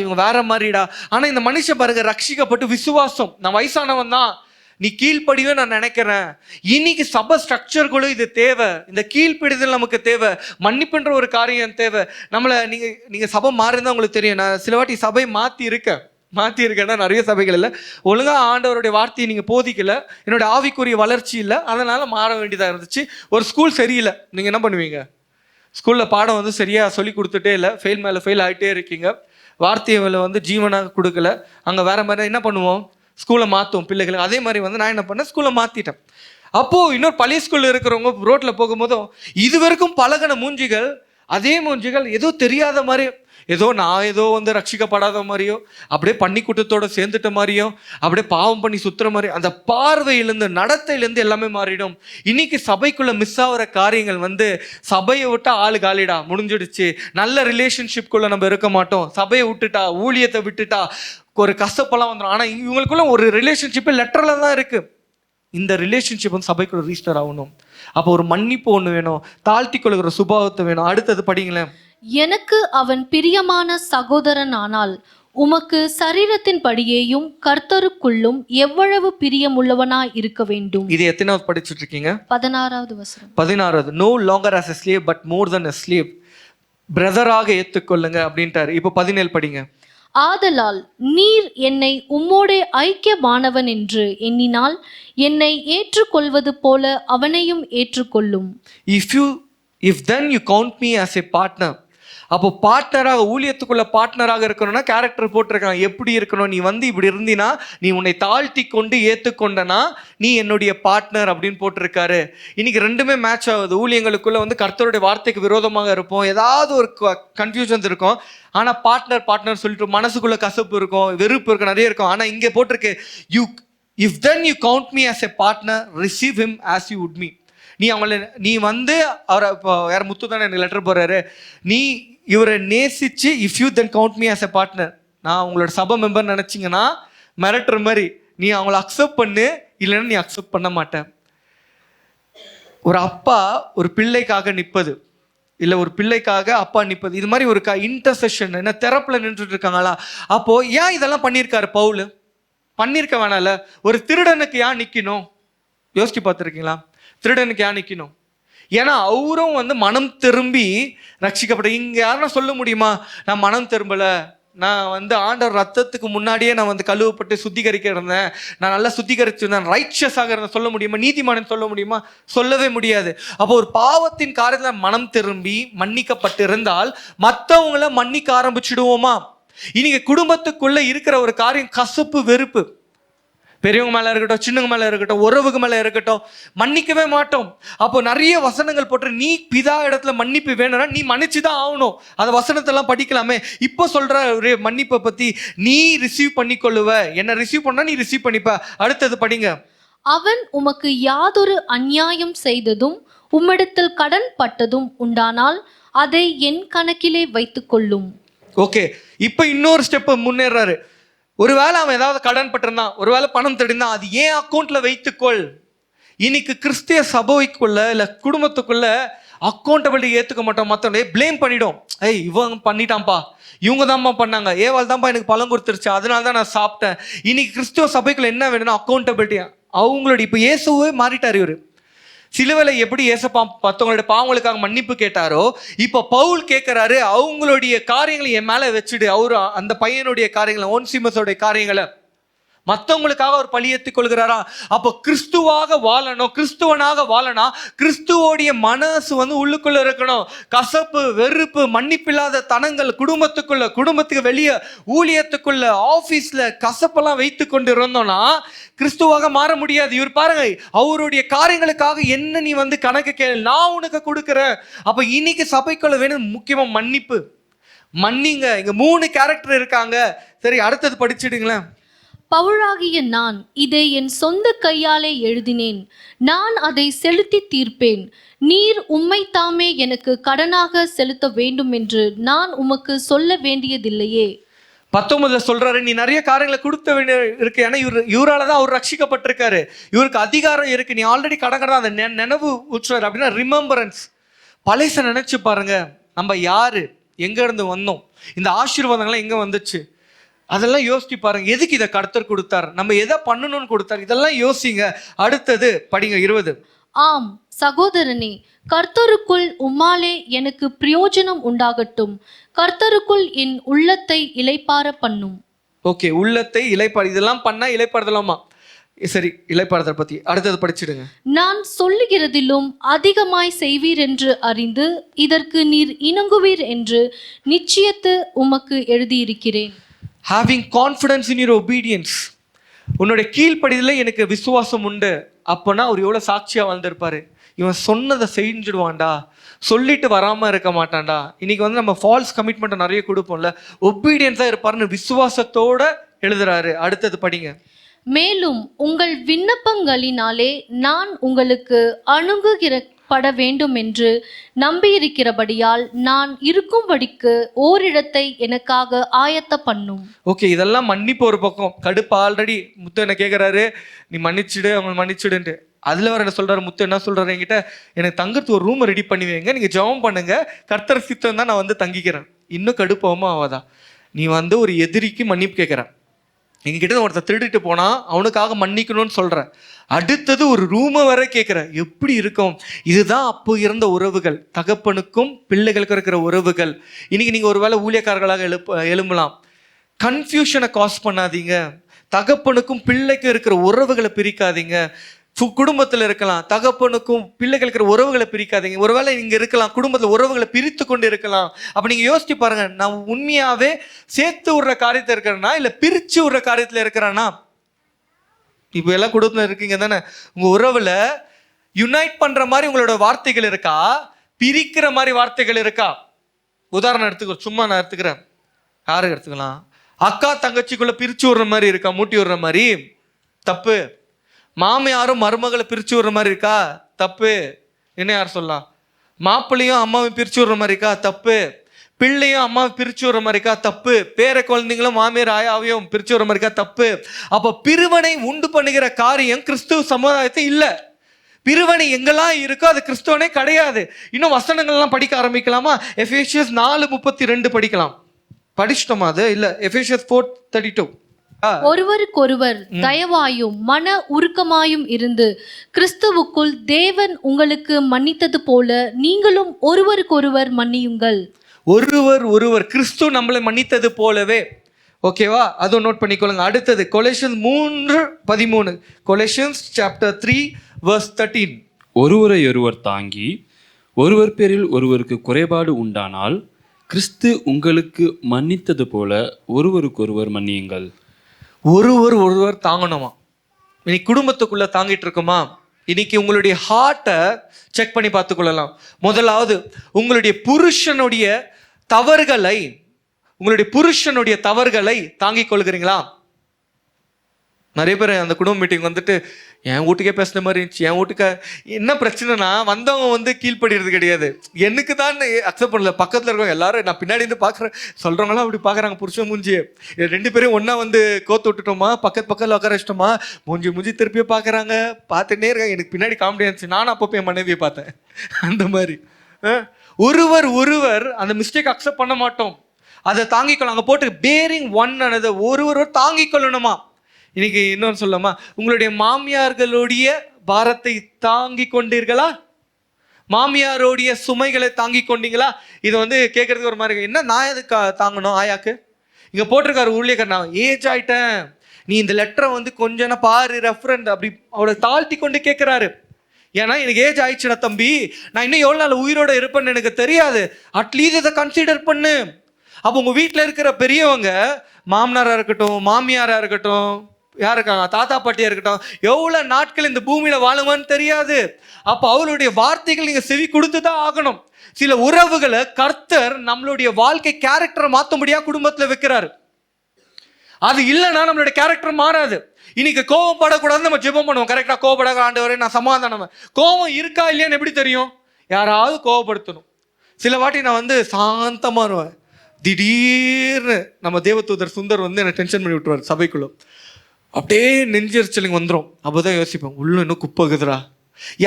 இவங்க வேற மாதிரிடா. ஆனா இந்த மனுஷன் பாருங்க, ரட்சிக்கப்பட்டு விசுவாசம், நான் வயசானவன் தான், நீ கீழ்ப்படிவே நான் நினைக்கிறேன். இன்னைக்கு சபை ஸ்ட்ரக்சர்களும் இது தேவை, இந்த கீழ்ப்பிடிதல் நமக்கு தேவை, மன்னிப்புன்ற ஒரு காரியம் தேவை. நம்மளை நீங்க சபை மாறினா உங்களுக்கு தெரியும். நான் சில வாட்டி சபை மாற்றிருக்கேன்னா நிறைய சபைகள் இல்லை, ஒழுங்காக ஆண்டவருடைய வார்த்தையை நீங்கள் போதிக்கல, என்னோட ஆவிக்குரிய வளர்ச்சி இல்லை, அதனால் மாற வேண்டியதாக இருந்துச்சு. ஒரு ஸ்கூல் சரியில்லை, நீங்கள் என்ன பண்ணுவீங்க? ஸ்கூலில் பாடம் வந்து சரியாக சொல்லி கொடுத்துட்டே இல்லை, ஃபெயில் மேலே ஃபெயில் ஆகிட்டே இருக்கீங்க, வார்த்தையை வந்து ஜீவனாக கொடுக்கல, அங்கே வேறு மாதிரி என்ன பண்ணுவோம், ஸ்கூலை மாற்றுவோம் பிள்ளைகளுக்கு. அதே மாதிரி வந்து நான் என்ன பண்ணேன், ஸ்கூலை மாற்றிட்டேன். அப்போது இன்னொரு பழைய ஸ்கூலில் இருக்கிறவங்க ரோட்டில் போகும்போதும் இது வரைக்கும் பழகின மூஞ்சிகள், அதே மூஞ்சிகள் ஏதோ தெரியாத மாதிரி, நான் ஏதோ வந்து ரட்சிக்கப்படாத மாதிரியோ, அப்படியே பண்ணி கூட்டத்தோட சேர்ந்துட்ட மாதிரியோ, அப்படியே பாவம் பண்ணி சுத்துற மாதிரி, அந்த பார்வையிலேருந்து நடத்தையிலேருந்து எல்லாமே மாறிடும். இன்னைக்கு சபைக்குள்ள மிஸ் ஆகிற காரியங்கள் வந்து, சபையை விட்டா ஆளு காலிடா, முடிஞ்சிடுச்சு, நல்ல ரிலேஷன்ஷிப்குள்ள நம்ம இருக்க மாட்டோம், சபையை விட்டுட்டா, ஊழியத்தை விட்டுட்டா ஒரு கசப்பெல்லாம் வந்துடும். ஆனால் இவங்களுக்குள்ள ஒரு ரிலேஷன்ஷிப்பு லெட்டரில் தான் இருக்கு. இந்த ரிலேஷன்ஷிப் வந்து சபைக்குள்ள ரீஸ்டர் ஆகணும். அப்போ ஒரு மன்னிப்பு ஒன்று வேணும், தாழ்த்தி கொள்கிற சுபாவத்தை வேணும். அடுத்தது படிங்களேன். எனக்கு அவன் பிரியமான சகோதரன் ஆனால் உமக்கு சரீரத்தின் படியேயும் கர்த்தருக்குள்ளும் எவ்வளவு பிரியமுள்ளவனாய் இருக்க வேண்டும். இது எத்தனாவது படிச்சுட்டு இருக்கீங்க? 16வது வசனம். 16வது. No longer as a slave but more than a slave, பிரதராக ஏற்றுக்கொள்ளுங்க அப்படின்ட்டாரு. இப்போ 17 படிங்க. ஆதலால் நீர் என்னை உம்மோடே ஐக்கியமானவன் என்று எண்ணினால் என்னை ஏற்றுக்கொள்வது போல அவனையும் ஏற்றுக்கொள்ளும். If then you count me as a partner, அப்போ பார்ட்னராக, ஊழியத்துக்குள்ள பார்ட்னராக இருக்கணும்னா கேரக்டர் போட்டிருக்கான், எப்படி இருக்கணும், நீ வந்து இப்படி இருந்தினா, நீ உன்னை தாழ்த்தி கொண்டு ஏற்றுக்கொண்டனா நீ என்னுடைய பார்ட்னர் அப்படின்னு போட்டிருக்காரு. இன்னைக்கு ரெண்டுமே மேட்ச் ஆகுது. ஊழியங்களுக்குள்ள வந்து கர்த்தருடைய வார்த்தைக்கு விரோதமாக இருப்போம், ஏதாவது ஒரு கன்ஃபியூஷன்ஸ் இருக்கும். ஆனால் பார்ட்னர் சொல்லிட்டு மனசுக்குள்ள கசப்பு இருக்கும், வெறுப்பு இருக்கும், நிறைய இருக்கும். ஆனால் இங்கே போட்டிருக்கு, if then you count me as a partner, receive him as you would me. நீ வந்து அவரை, இப்போ யார் முத்து தானே எனக்கு லெட்டர் போடுறாரு, நீ இவரை நேசிச்சு if you then count me as a partner, நான் உங்களோட சபை மெம்பர் நினச்சிங்கன்னா மிரட்டுற மாதிரி, நீ அவங்கள அக்செப்ட் பண்ணு, இல்லைன்னா நீ அக்செப்ட் பண்ண மாட்டேன். ஒரு அப்பா ஒரு பிள்ளைக்காக நிற்பது, இல்லை ஒரு பிள்ளைக்காக அப்பா நிற்பது, இது மாதிரி ஒரு இன்டர்செஷன், என்ன தெரப்பில் நின்றுட்டு இருக்காங்களா? அப்போது ஏன் இதெல்லாம் பண்ணியிருக்காரு பவுல்? பண்ணியிருக்க வேணால. ஒரு திருடனுக்கு ஏன் நிற்கணும்? யோசிச்சு பார்த்துருக்கீங்களா? திருடனுக்கு ஏன் நிற்கணும்? ஏன்னா அவரும் வந்து மனம் திரும்பி ரட்சிக்கப்பட்ட. இங்கே யாருன்னா சொல்ல முடியுமா, நான் மனம் திரும்பலை, நான் வந்து ஆண்டவர் ரத்தத்துக்கு முன்னாடியே நான் வந்து கழுவப்பட்டு சுத்திகரிக்க இருந்தேன், நான் நல்லா சுத்திகரிச்சிருந்தேன், ரைட்சஸாக இருந்தேன் சொல்ல முடியுமா? நீதிமானன் சொல்ல முடியுமா? சொல்லவே முடியாது. அப்போ ஒரு பாவத்தின் காரியத்தில் மனம் திரும்பி மன்னிக்கப்பட்டு இருந்தால் மற்றவங்கள மன்னிக்க ஆரம்பிச்சுடுவோமா? இன்னைக்கு குடும்பத்துக்குள்ள இருக்கிற ஒரு காரியம் கசப்பு, வெறுப்பு, பெரியவங்க மேலே இருக்கட்டும், சின்னவங்க மேலே இருக்கட்டும், உறவுக்கு மேலே இருக்கட்டும், மன்னிக்கவே மாட்டோம். அப்போ நிறைய வசனங்கள் போட்டு, நீ பிதா இடத்துல மன்னிப்பு வேணும்னா நீ மன்னிச்சு தான் ஆகணும். அந்த வசனத்தெல்லாம் படிக்கலாமே. இப்போ சொல்கிற ஒரு மன்னிப்பை பற்றி, நீ ரிசீவ் பண்ணிக்கொள்ளுவ, என்ன ரிசீவ் பண்ணால் நீ ரிசீவ் பண்ணிப்ப. அடுத்தது படிங்க. அவன் உமக்கு யாதொரு அநியாயம் செய்ததும் உம்மிடத்தில் கடன் பட்டதும் உண்டானால் அதை என் கணக்கிலே வைத்துக் கொள்ளும். ஓகே, இப்போ இன்னொரு ஸ்டெப் முன்னேறாரு. ஒருவேளை அவன் ஏதாவது கடன் பட்டிருந்தான், ஒருவேளை பணம் தெரிந்தான், அது ஏன் அக்கௌண்ட்ல வைத்துக்கொள். இன்னைக்கு கிறிஸ்திய சபைக்குள்ள இல்லை குடும்பத்துக்குள்ள அக்கௌண்டபிலிட்டி ஏற்றுக்க மாட்டோம், மற்றவங்களே ப்ளேம் பண்ணிடும். ஏய் இவங்க பண்ணிட்டான்ப்பா, இவங்க தான்ப்பா பண்ணாங்க, ஏவாள் தான்ப்பா எனக்கு பழம் கொடுத்துருச்சு, அதனால தான் நான் சாப்பிட்டேன். இன்னைக்கு கிறிஸ்துவ சபைக்குள்ள என்ன வேணும்னா அக்கௌண்டபிலிட்டி. அவங்களுடைய இப்போ இயேசுவே மாறிட்டார். இவர் சிலுவையில எப்படி ஏசப்பா மற்றவங்களுடைய பாவங்களுக்காக மன்னிப்பு கேட்டாரோ, இப்போ பவுல் கேட்கிறாரு அவங்களுடைய காரியங்களை என் மேல வச்சுடு. அவரு அந்த பையனுடைய காரியங்களை, ஓன்சிமஸோடைய காரியங்களை மற்றவங்களுக்காக அவர் பழியேற்றுக் கொள்கிறாரா? அப்போ கிறிஸ்துவாக வாழணும், கிறிஸ்துவனாக வாழனா கிறிஸ்துவோடைய மனசு உள்ளுக்குள்ள இருக்கணும். கசப்பு, வெறுப்பு, மன்னிப்பில்லாத தனங்கள் குடும்பத்துக்குள்ள, குடும்பத்துக்கு வெளியே, ஊழியத்துக்குள்ள, ஆபீஸ்ல கசப்பெல்லாம் வைத்து கொண்டு இருந்தோம்னா கிறிஸ்துவாக மாற முடியாது. இவர் பாருங்க, அவருடைய காரியங்களுக்காக என்ன நீ கணக்கு கேளு, நான் உனக்கு கொடுக்குறேன். அப்ப இன்னைக்கு சபைக்குள்ள வேணும் முக்கியமா மன்னிப்பு. மன்னிங்க. இங்க 3 கேரக்டர் இருக்காங்க. சரி, அடுத்தது படிச்சிடுங்களேன். பவுலாகிய நான் இதை என் சொந்த கையாலே எழுதினேன், நான் அதை செலுத்தி தீர்ப்பேன். நீர் உம்மை தாமே எனக்கு கடனாக செலுத்த வேண்டும் என்று நான் உமக்கு சொல்ல வேண்டியதில்லையே. 19 சொல்றாரு, நீ நிறைய காரியங்களை கொடுத்த வேண்டிய இருக்கு. ஏன்னா இவரால தான் அவர் ரட்சிக்கப்பட்டிருக்காரு, இவருக்கு அதிகாரம் இருக்கு. நீ ஆல்ரெடி கடங்கடா அந்த நினைவு ஊற்றுறாரு. அப்படின்னா ரிமெம்பரன்ஸ். பழைச நினைச்சு பாருங்க, நம்ம யாரு, எங்க இருந்து வந்தோம், இந்த ஆசீர்வாதங்கள்லாம் எங்க வந்துச்சு, அதெல்லாம் யோசிச்சு பாருங்க. எதுக்கு இதை கர்த்தர் கொடுத்தார், நம்ம எதை பண்ணணும்னு கொடுத்தார், இதெல்லாம் யோசிங்க. அடுத்தது படிங்க 20. ஆம் சகோதரனே, கர்த்தருக்குள் உம்மாலே எனக்கு பிரயோஜனம் உண்டாகட்டும். கர்த்தருக்குள் என் உள்ளத்தை இளைப்பாற பண்ணும். ஓகே, உள்ளத்தை இளைப்பாறு, இதெல்லாம் பண்ணா இளைப்பாறுதலாமா? சரி, இளைப்பாறுதல் பத்தி அடுத்தது படிச்சிடுங்க. நான் சொல்லுகிறதிலும் அதிகமாய் செய்வீர் என்று அறிந்து இதற்கு நீர் இணங்குவீர் என்று நிச்சயத்து உமக்கு எழுதியிருக்கிறேன். Having confidence in your obedience. உன்னுடைய கீழ்ப்படிதல எனக்கு விசுவாசம் உண்டு. அப்போனா அவர் எவ்வளவு சாட்சியா வாழ்ந்திருப்பாரு. இவன் சொன்னதை செஞ்சிடுவான்டா, சொல்லிட்டு வராம இருக்க மாட்டான்டா. இன்னைக்கு நம்ம ஃபால்ஸ் கமிட்மெண்ட் நிறைய கொடுப்போம்ல, ஒபீடியன்ஸா இருப்பாருன்னு விசுவாசத்தோட எழுதுறாரு. அடுத்தது படிங்க. மேலும் உங்கள் விண்ணப்பங்களினாலே நான் உங்களுக்கு அணுகுகிறப்பட வேண்டும் என்று நம்பியிருக்கிறபடியால் நான் இருக்கும்படிக்கு ஓரிடத்தை எனக்காக ஆயத்த பண்ணும். ஓகே, இதெல்லாம் மன்னிப்பு ஒரு பக்கம். கடுப்பு ஆல்ரெடி முத்து என்ன கேட்குறாரு, நீ மன்னிச்சுடு, அவங்க மன்னிச்சுடுன்ட்டு. அதில் வர என்ன சொல்கிறாரு முத்து, என்ன சொல்கிறாரு, என்கிட்ட எனக்கு தங்குறதுக்கு ஒரு ரூமை ரெடி பண்ணி வைங்க, நீங்கள் ஜெபம் பண்ணுங்க, கர்த்தர் சித்தம் தான் நான் தங்கிக்கிறேன். இன்னும் கடுப்பாகவும் ஆகாதா? நீ ஒரு எதிரிக்கு மன்னிப்பு கேட்குறேன், எங்ககிட்ட ஒருத்தர் திருடிட்டு போனா அவனுக்காக மன்னிக்கணும்னு சொல்ற, அடுத்தது ஒரு ரூமை வர கேட்குற. எப்படி இருக்கும்? இதுதான் அப்போ இருந்த உறவுகள், தகப்பனுக்கும் பிள்ளைகளுக்கும் இருக்கிற உறவுகள். இன்னைக்கு நீங்க ஒருவேளை ஊழியக்காரர்களாக எழும்பலாம். கன்ஃபியூஷனை காஸ் பண்ணாதீங்க. தகப்பனுக்கும் பிள்ளைக்கும் இருக்கிற உறவுகளை பிரிக்காதீங்க. குடும்பத்தில் இருக்கலாம், தகப்பனுக்கும் பிள்ளைகள் இருக்கிற உறவுகளை பிரிக்காதீங்க. ஒருவேளை இங்க இருக்கலாம், குடும்பத்தில் உறவுகளை பிரித்து கொண்டு இருக்கலாம். அப்ப நீங்க யோசிச்சு பாருங்க, நான் உண்மையாவே சேர்த்து விடுற காரியத்தில் இருக்கிறேன்னா இல்ல பிரிச்சு விடுற காரியத்தில் இருக்கிறானா? இப்ப எல்லாம் குடும்பத்தில் இருக்கீங்க தானே, உங்க உறவுல யுனைட் பண்ற மாதிரி உங்களோட வார்த்தைகள் இருக்கா, பிரிக்கிற மாதிரி வார்த்தைகள் இருக்கா? உதாரணம் எடுத்துக்கோ, சும்மா நான் எடுத்துக்கிறேன், யாருக்கு எடுத்துக்கலாம், அக்கா தங்கச்சிக்குள்ள பிரிச்சு விடுற மாதிரி இருக்கா, மூட்டி விடுற மாதிரி? தப்பு. மாமியாரும் மருமகளை பிரிச்சு விடுற மாதிரி இருக்கா? தப்பு. என்ன யார் சொல்லலாம்? மாப்பிள்ளையும் அம்மாவை பிரிச்சு விடுற மாதிரி இருக்கா? தப்பு. பிள்ளையும் அம்மாவை பிரிச்சு விடுற மாதிரி இருக்கா? தப்பு. பேர குழந்தைங்களும் மாமியார் ஆயாவையும் பிரிச்சு விடுற மாதிரி இருக்கா? தப்பு. அப்ப பிரிவினை உண்டு பண்ணுகிற காரியம் கிறிஸ்துவ சமுதாயத்தை இல்ல. பிரிவினை எங்கெல்லாம் இருக்கோ அது கிறிஸ்துவனே கிடையாது. இன்னும் வசனங்கள்லாம் படிக்க ஆரம்பிக்கலாமா? எபேசியஸ் 4:32 படிக்கலாம். படிச்சிட்டோமா அது? இல்ல, எபேசியஸ் 4:32. ஒருவருக்கொருவர் தயவாயும் மன உருக்கமாயும் இருந்து கிறிஸ்துவுக்குள் தேவன் உங்களுக்கு மன்னித்தது போல நீங்களும் ஒருவருக்கொருவர் மன்னியுங்கள். ஒருவர் கிறிஸ்து நம்மளை மன்னித்தது போலவே. ஓகேவா? அதுவும் நோட் பண்ணிக்கொள்ளுங்க. அடுத்தது கொலோசியன்ஸ் 3:13. Colossians chapter 3:13. ஒருவரை ஒருவர் தாங்கி ஒருவர் பேரில் ஒருவருக்கு குறைபாடு உண்டானால் கிறிஸ்து உங்களுக்கு மன்னித்தது போல ஒருவருக்கொருவர் மன்னியுங்கள். ஒருவர் தாங்கணுமா? இன்னைக்கு குடும்பத்துக்குள்ள தாங்கிட்டு இருக்குமா? இன்னைக்கு உங்களுடைய ஹார்ட்டை செக் பண்ணி பார்த்துக்கொள்ளலாம். முதலாவது உங்களுடைய புருஷனுடைய தவறுகளை தாங்கிக் கொள்கிறீங்களா? நிறைய பேர் அந்த குடும்ப மீட்டிங் என் வீட்டுக்கே பேசுன மாதிரி இருந்துச்சு, என் வீட்டுக்கு என்ன பிரச்சனைனா வந்தவங்க கீழ்ப்படுறது கிடையாது, எனக்கு தான் அக்செப்ட் பண்ணல. பக்கத்தில் இருக்கவங்க எல்லாரும் நான் பின்னாடி இருந்து பார்க்குறேன், சொல்கிறவங்களாம் அப்படி பார்க்குறாங்க. புருஷன் மூஞ்சி 2 பேரும் ஒன்றா கோத்து விட்டுட்டோமா, பக்கத்தில் உட்கார வச்சிட்டோமா, மூஞ்சி திருப்பியே பார்க்குறாங்க, பார்த்துட்டே இருக்காங்க. எனக்கு பின்னாடி காமெடி இருந்துச்சு. நானும் அப்பப்போ என் மனைவியை பார்த்தேன் அந்த மாதிரி. ஒருவர் அந்த மிஸ்டேக் அக்செப்ட் பண்ண மாட்டோம், அதை தாங்கிக்கொள்ளும். அங்கே போட்டு பேரிங் ஒன் ஆனது ஒருவர் தாங்கிக் கொள்ளணுமா. இன்னைக்கு இன்னொன்று சொல்லலாமா, உங்களுடைய மாமியார்களுடைய பாரத்தை தாங்கி கொண்டீர்களா, மாமியாருடைய சுமைகளை தாங்கி கொண்டீங்களா? இது வந்து கேட்கறதுக்கு ஒரு மாதிரி என்ன, நான் எதுக்கு தாங்கணும் ஆயாக்கு? இங்கே போட்டிருக்காரு ஊழியக்காரன், நான் ஏஜ் ஆயிட்டேன், நீ இந்த லெட்டரை வந்து கொஞ்சம் பாரு ரெஃபரண்ட் அப்படி அவளை தாழ்த்தி கொண்டு கேட்குறாரு. ஏன்னா எனக்கு ஏஜ் ஆயிடுச்சுடா தம்பி, நான் இன்னும் எவ்வளோ நாள் உயிரோட இருப்பேன்னு எனக்கு தெரியாது, அட்லீஸ்ட் இதை கன்சிடர் பண்ணு. அப்போ உங்கள் வீட்டில் இருக்கிற பெரியவங்க, மாமனாராக இருக்கட்டும், மாமியாராக இருக்கட்டும், யார் இருக்காங்க, தாத்தா பாட்டியாக இருக்கட்டும், எவ்வளோ நாட்கள் இந்த பூமியில் வாழுவான்னு தெரியாது. அப்போ அவளுடைய வார்த்தைகள் நீங்கள் செவி கொடுத்து தான் ஆகணும். சில உறவுகளை கர்த்தர் நம்மளுடைய வாழ்க்கை கேரக்டரை மாற்றும்படியாக குடும்பத்தில் வைக்கிறாரு. அது இல்லைன்னா நம்மளுடைய கேரக்டர் மாறாது. இன்னைக்கு கோவப்படக்கூடாதுன்னு நம்ம ஜெபம் பண்ணுவோம், கரெக்டாக கோவப்படாத ஆண்டவரே நான் சமாதானம். கோவம் இருக்கா இல்லையான்னு எப்படி தெரியும்? யாராவது கோவப்படுத்தணும். சில வாட்டி நான் வந்து சாந்தமாக இருவேன், திடீர்னு நம்ம தேவதூதர் சுந்தர் வந்து என்னை டென்ஷன் பண்ணி விட்டுருவார் சபைக்குள்ள. அப்படியே நெஞ்சரிச்சலுங்க வந்துடும். அப்போதான் யோசிப்பேன், உள்ள இன்னும் குப்பகுதுரா.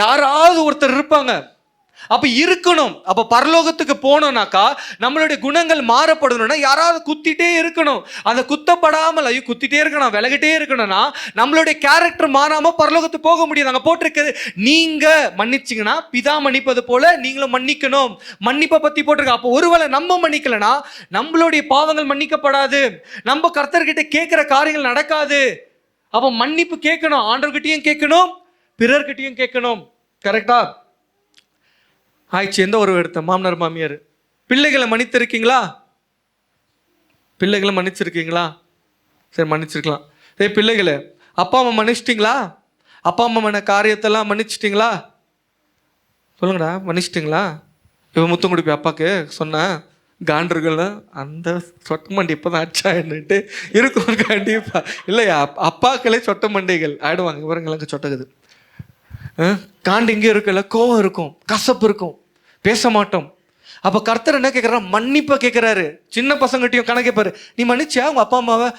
யாராவது ஒருத்தர் இருப்பாங்க, அப்ப இருக்கணும். அப்ப பரலோகத்துக்கு போனோம்னாக்கா நம்மளுடைய குணங்கள் மாறப்படணும்னா யாராவது குத்திட்டே இருக்கணும். அந்த குத்தப்படாமல் ஐயோ குத்திட்டே இருக்கணும், விலகிட்டே இருக்கணும்னா நம்மளுடைய கேரக்டர் மாறாம பரலோகத்துக்கு போக முடியாது. அங்க போட்டிருக்கிறது, நீங்க மன்னிச்சிங்கன்னா பிதா மன்னிப்பது போல நீங்களும் மன்னிக்கணும். மன்னிப்பை பத்தி போட்டிருக்க. அப்போ ஒருவேளை நம்ம மன்னிக்கலனா நம்மளுடைய பாவங்கள் மன்னிக்கப்படாது, நம்ம கர்த்தர்கிட்ட கேட்கிற காரியங்கள் நடக்காது. அப்போ மன்னிப்பு கேட்கணும், ஆண்டவர்கிட்டயும் கேட்கணும், பிறர்கிட்டயும் கேட்கணும். கரெக்டா ஆயிடுச்சு. எந்த ஒரு எடுத்த மாமனார் மாமியார் பிள்ளைகளை மன்னித்திருக்கீங்களா? பிள்ளைகளை மன்னிச்சிருக்கீங்களா? சரி மன்னிச்சிருக்கலாம். சரி பிள்ளைகளை அப்பா அம்மா மன்னிச்சிட்டிங்களா? அப்பா அம்மா பண்ண காரியத்தெல்லாம் மன்னிச்சிட்டிங்களா? சொல்லுங்கடா, மன்னிச்சிட்டிங்களா? இவன் முத்தம் கொடுப்பி அப்பாவுக்கு சொன்ன காண்டர்கள் அந்த சொட்ட மண்டி இப்போ தான் அச்சா என்னட்டு இருக்கும் கண்டிப்பா இல்லையா? அப்பாக்களே சொட்ட மண்டைகள் ஆயிடுவாங்க. இவருங்களுக்கு சொட்டகுது காண்டு இங்கே இருக்குல்ல, கோவம் இருக்கும், கசப்பு இருக்கும், பேச மாட்டோம். அப்போ கர்த்தர் என்ன கேட்குறா? மன்னிப்பை கேட்குறாரு. சின்ன பசங்கள்கிட்டையும் கணக்கேப்பாரு, நீ மன்னிச்சியா உங்கள் அப்பா அம்மாவை?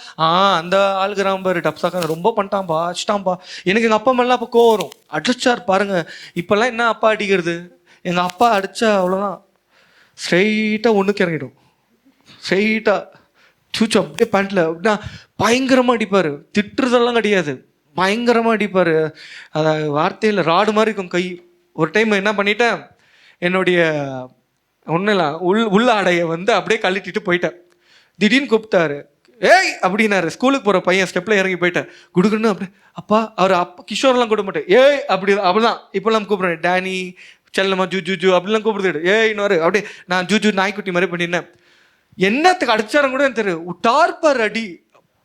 அந்த ஆளுகிறான் பாரு டப்ஸாக்கா ரொம்ப பண்ணிட்டான்பா, அடிச்சிட்டான்பா. எனக்கு எங்கள் அப்பா அம்மாலாம் அப்போ கோவம் வரும், அடிச்சார் பாருங்க. இப்போல்லாம் என்ன அப்பா அடிக்கிறது? எங்கள் அப்பா அடித்தா அவ்வளோதான், ஸ்ட்ரெயிட்டாக ஒன்றுக்கு இறங்கிடும், ஸ்ட்ரெயிட்டாக சூச்சு அப்படியே பேண்ட்டில் அப்படின்னா பயங்கரமாக அடிப்பார். திட்டுறதெல்லாம் கிடையாது, பயங்கரமாக அடிப்பார். அதை வார்த்தையில் ராடு மாதிரி இருக்கும் கை. ஒரு டைம் என்ன பண்ணிட்டேன், என்னுடைய ஒன்றும் இல்லை உள்ள ஆடையை வந்து அப்படியே கழட்டிட்டு போயிட்டேன். திடீர்னு கூப்பிட்டாரு, ஏய் அப்படின்னாரு. ஸ்கூலுக்கு போகிற பையன் ஸ்டெப்பில் இறங்கி போயிட்டேன். குடுக்குன்னு அப்படியே அப்பா, அவர் அப்பா கிஷோர்லாம் கூப்பிட மாட்டேன், ஏய் அப்படிதான் இப்போல்லாம் கூப்பிட்றேன், டேனி செல்லம்மா ஜூ ஜூ ஜூ அப்படிலாம் கூப்பிடுது. ஏய்னு அப்படியே நான் ஜூ ஜூ நாய்க்குட்டி மாதிரி பண்ணினேன். என்னத்துக்கு அடிச்சாரம் கூட எனக்கு தெரியும். விட்டார்பார் அடி.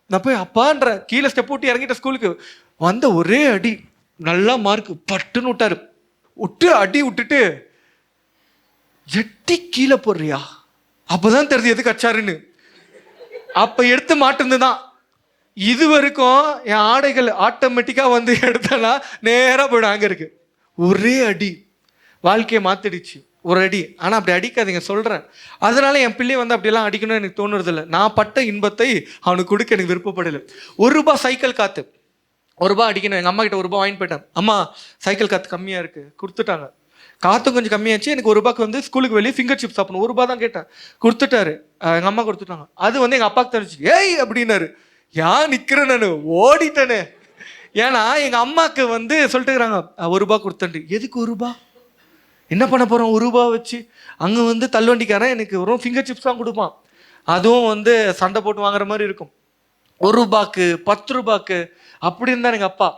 நான் போய் அப்பான்ற கீழே ஸ்டெப் விட்டு இறங்கிட்ட. ஸ்கூலுக்கு வந்த ஒரே அடி, நல்லா மார்க் பட்டுன்னு விட்டாரு. விட்டு அடி விட்டுட்டு எட்டி கீழே போடுறியா? அப்பதான் தெரியுது எதுக்கு அச்சாருன்னு. அப்ப எடுத்து மாட்டுந்துதான். இது வரைக்கும் என் ஆடைகள் ஆட்டோமேட்டிக்கா வந்து எடுத்தனா நேரா போயிடும். அங்க இருக்கு ஒரே அடி, வாழ்க்கையை மாத்திடுச்சு ஒரு அடி. ஆனால் அப்படி அடிக்காதீங்க சொல்கிறேன். அதனால என் பிள்ளை வந்து அப்படியெல்லாம் அடிக்கணும்னு எனக்கு தோணுறதில்லை. நான் பட்ட இன்பத்தை அவனுக்கு கொடுக்க எனக்கு விருப்பப்படலை. ₹1 சைக்கிள் காற்று, ₹1 அடிக்கணும். எங்கள் அம்மா கிட்ட ₹1 வாங்கிட்டு போயிட்டேன். அம்மா சைக்கிள் காற்று கம்மியாக இருக்குது, கொடுத்துட்டாங்க. காற்றும் கொஞ்சம் கம்மியாச்சு. எனக்கு ₹1 வந்து ஸ்கூலுக்கு வெளியே ஃபிங்கர் சிப்ஸ் சாப்பிடணும். ₹1 தான் கேட்டேன், கொடுத்துட்டாரு. எங்கள் அம்மா கொடுத்துட்டாங்க. அது வந்து எங்கள் அப்பாவுக்கு தெரிஞ்சு, ஏய் அப்படின்னாரு. ஏன் நிற்கிறேன் நான், ஓடிட்டேனே. ஏன்னா எங்கள் அம்மாவுக்கு வந்து சொல்லிட்டு இருக்கிறாங்க, ₹1 கொடுத்தேன். எதுக்கு ₹1? என்ன பண்ண போகிறோம் ₹1 வச்சு? அங்கே வந்து தள்ளுவண்டிக்காரன் எனக்கு வெறும் ஃபிங்கர் சிப்ஸ் தான் கொடுப்பான். அதுவும் வந்து சண்டை போட்டு வாங்குற மாதிரி இருக்கும். ₹1, ₹10 அப்படி இருந்தார் எங்கள் அப்பா.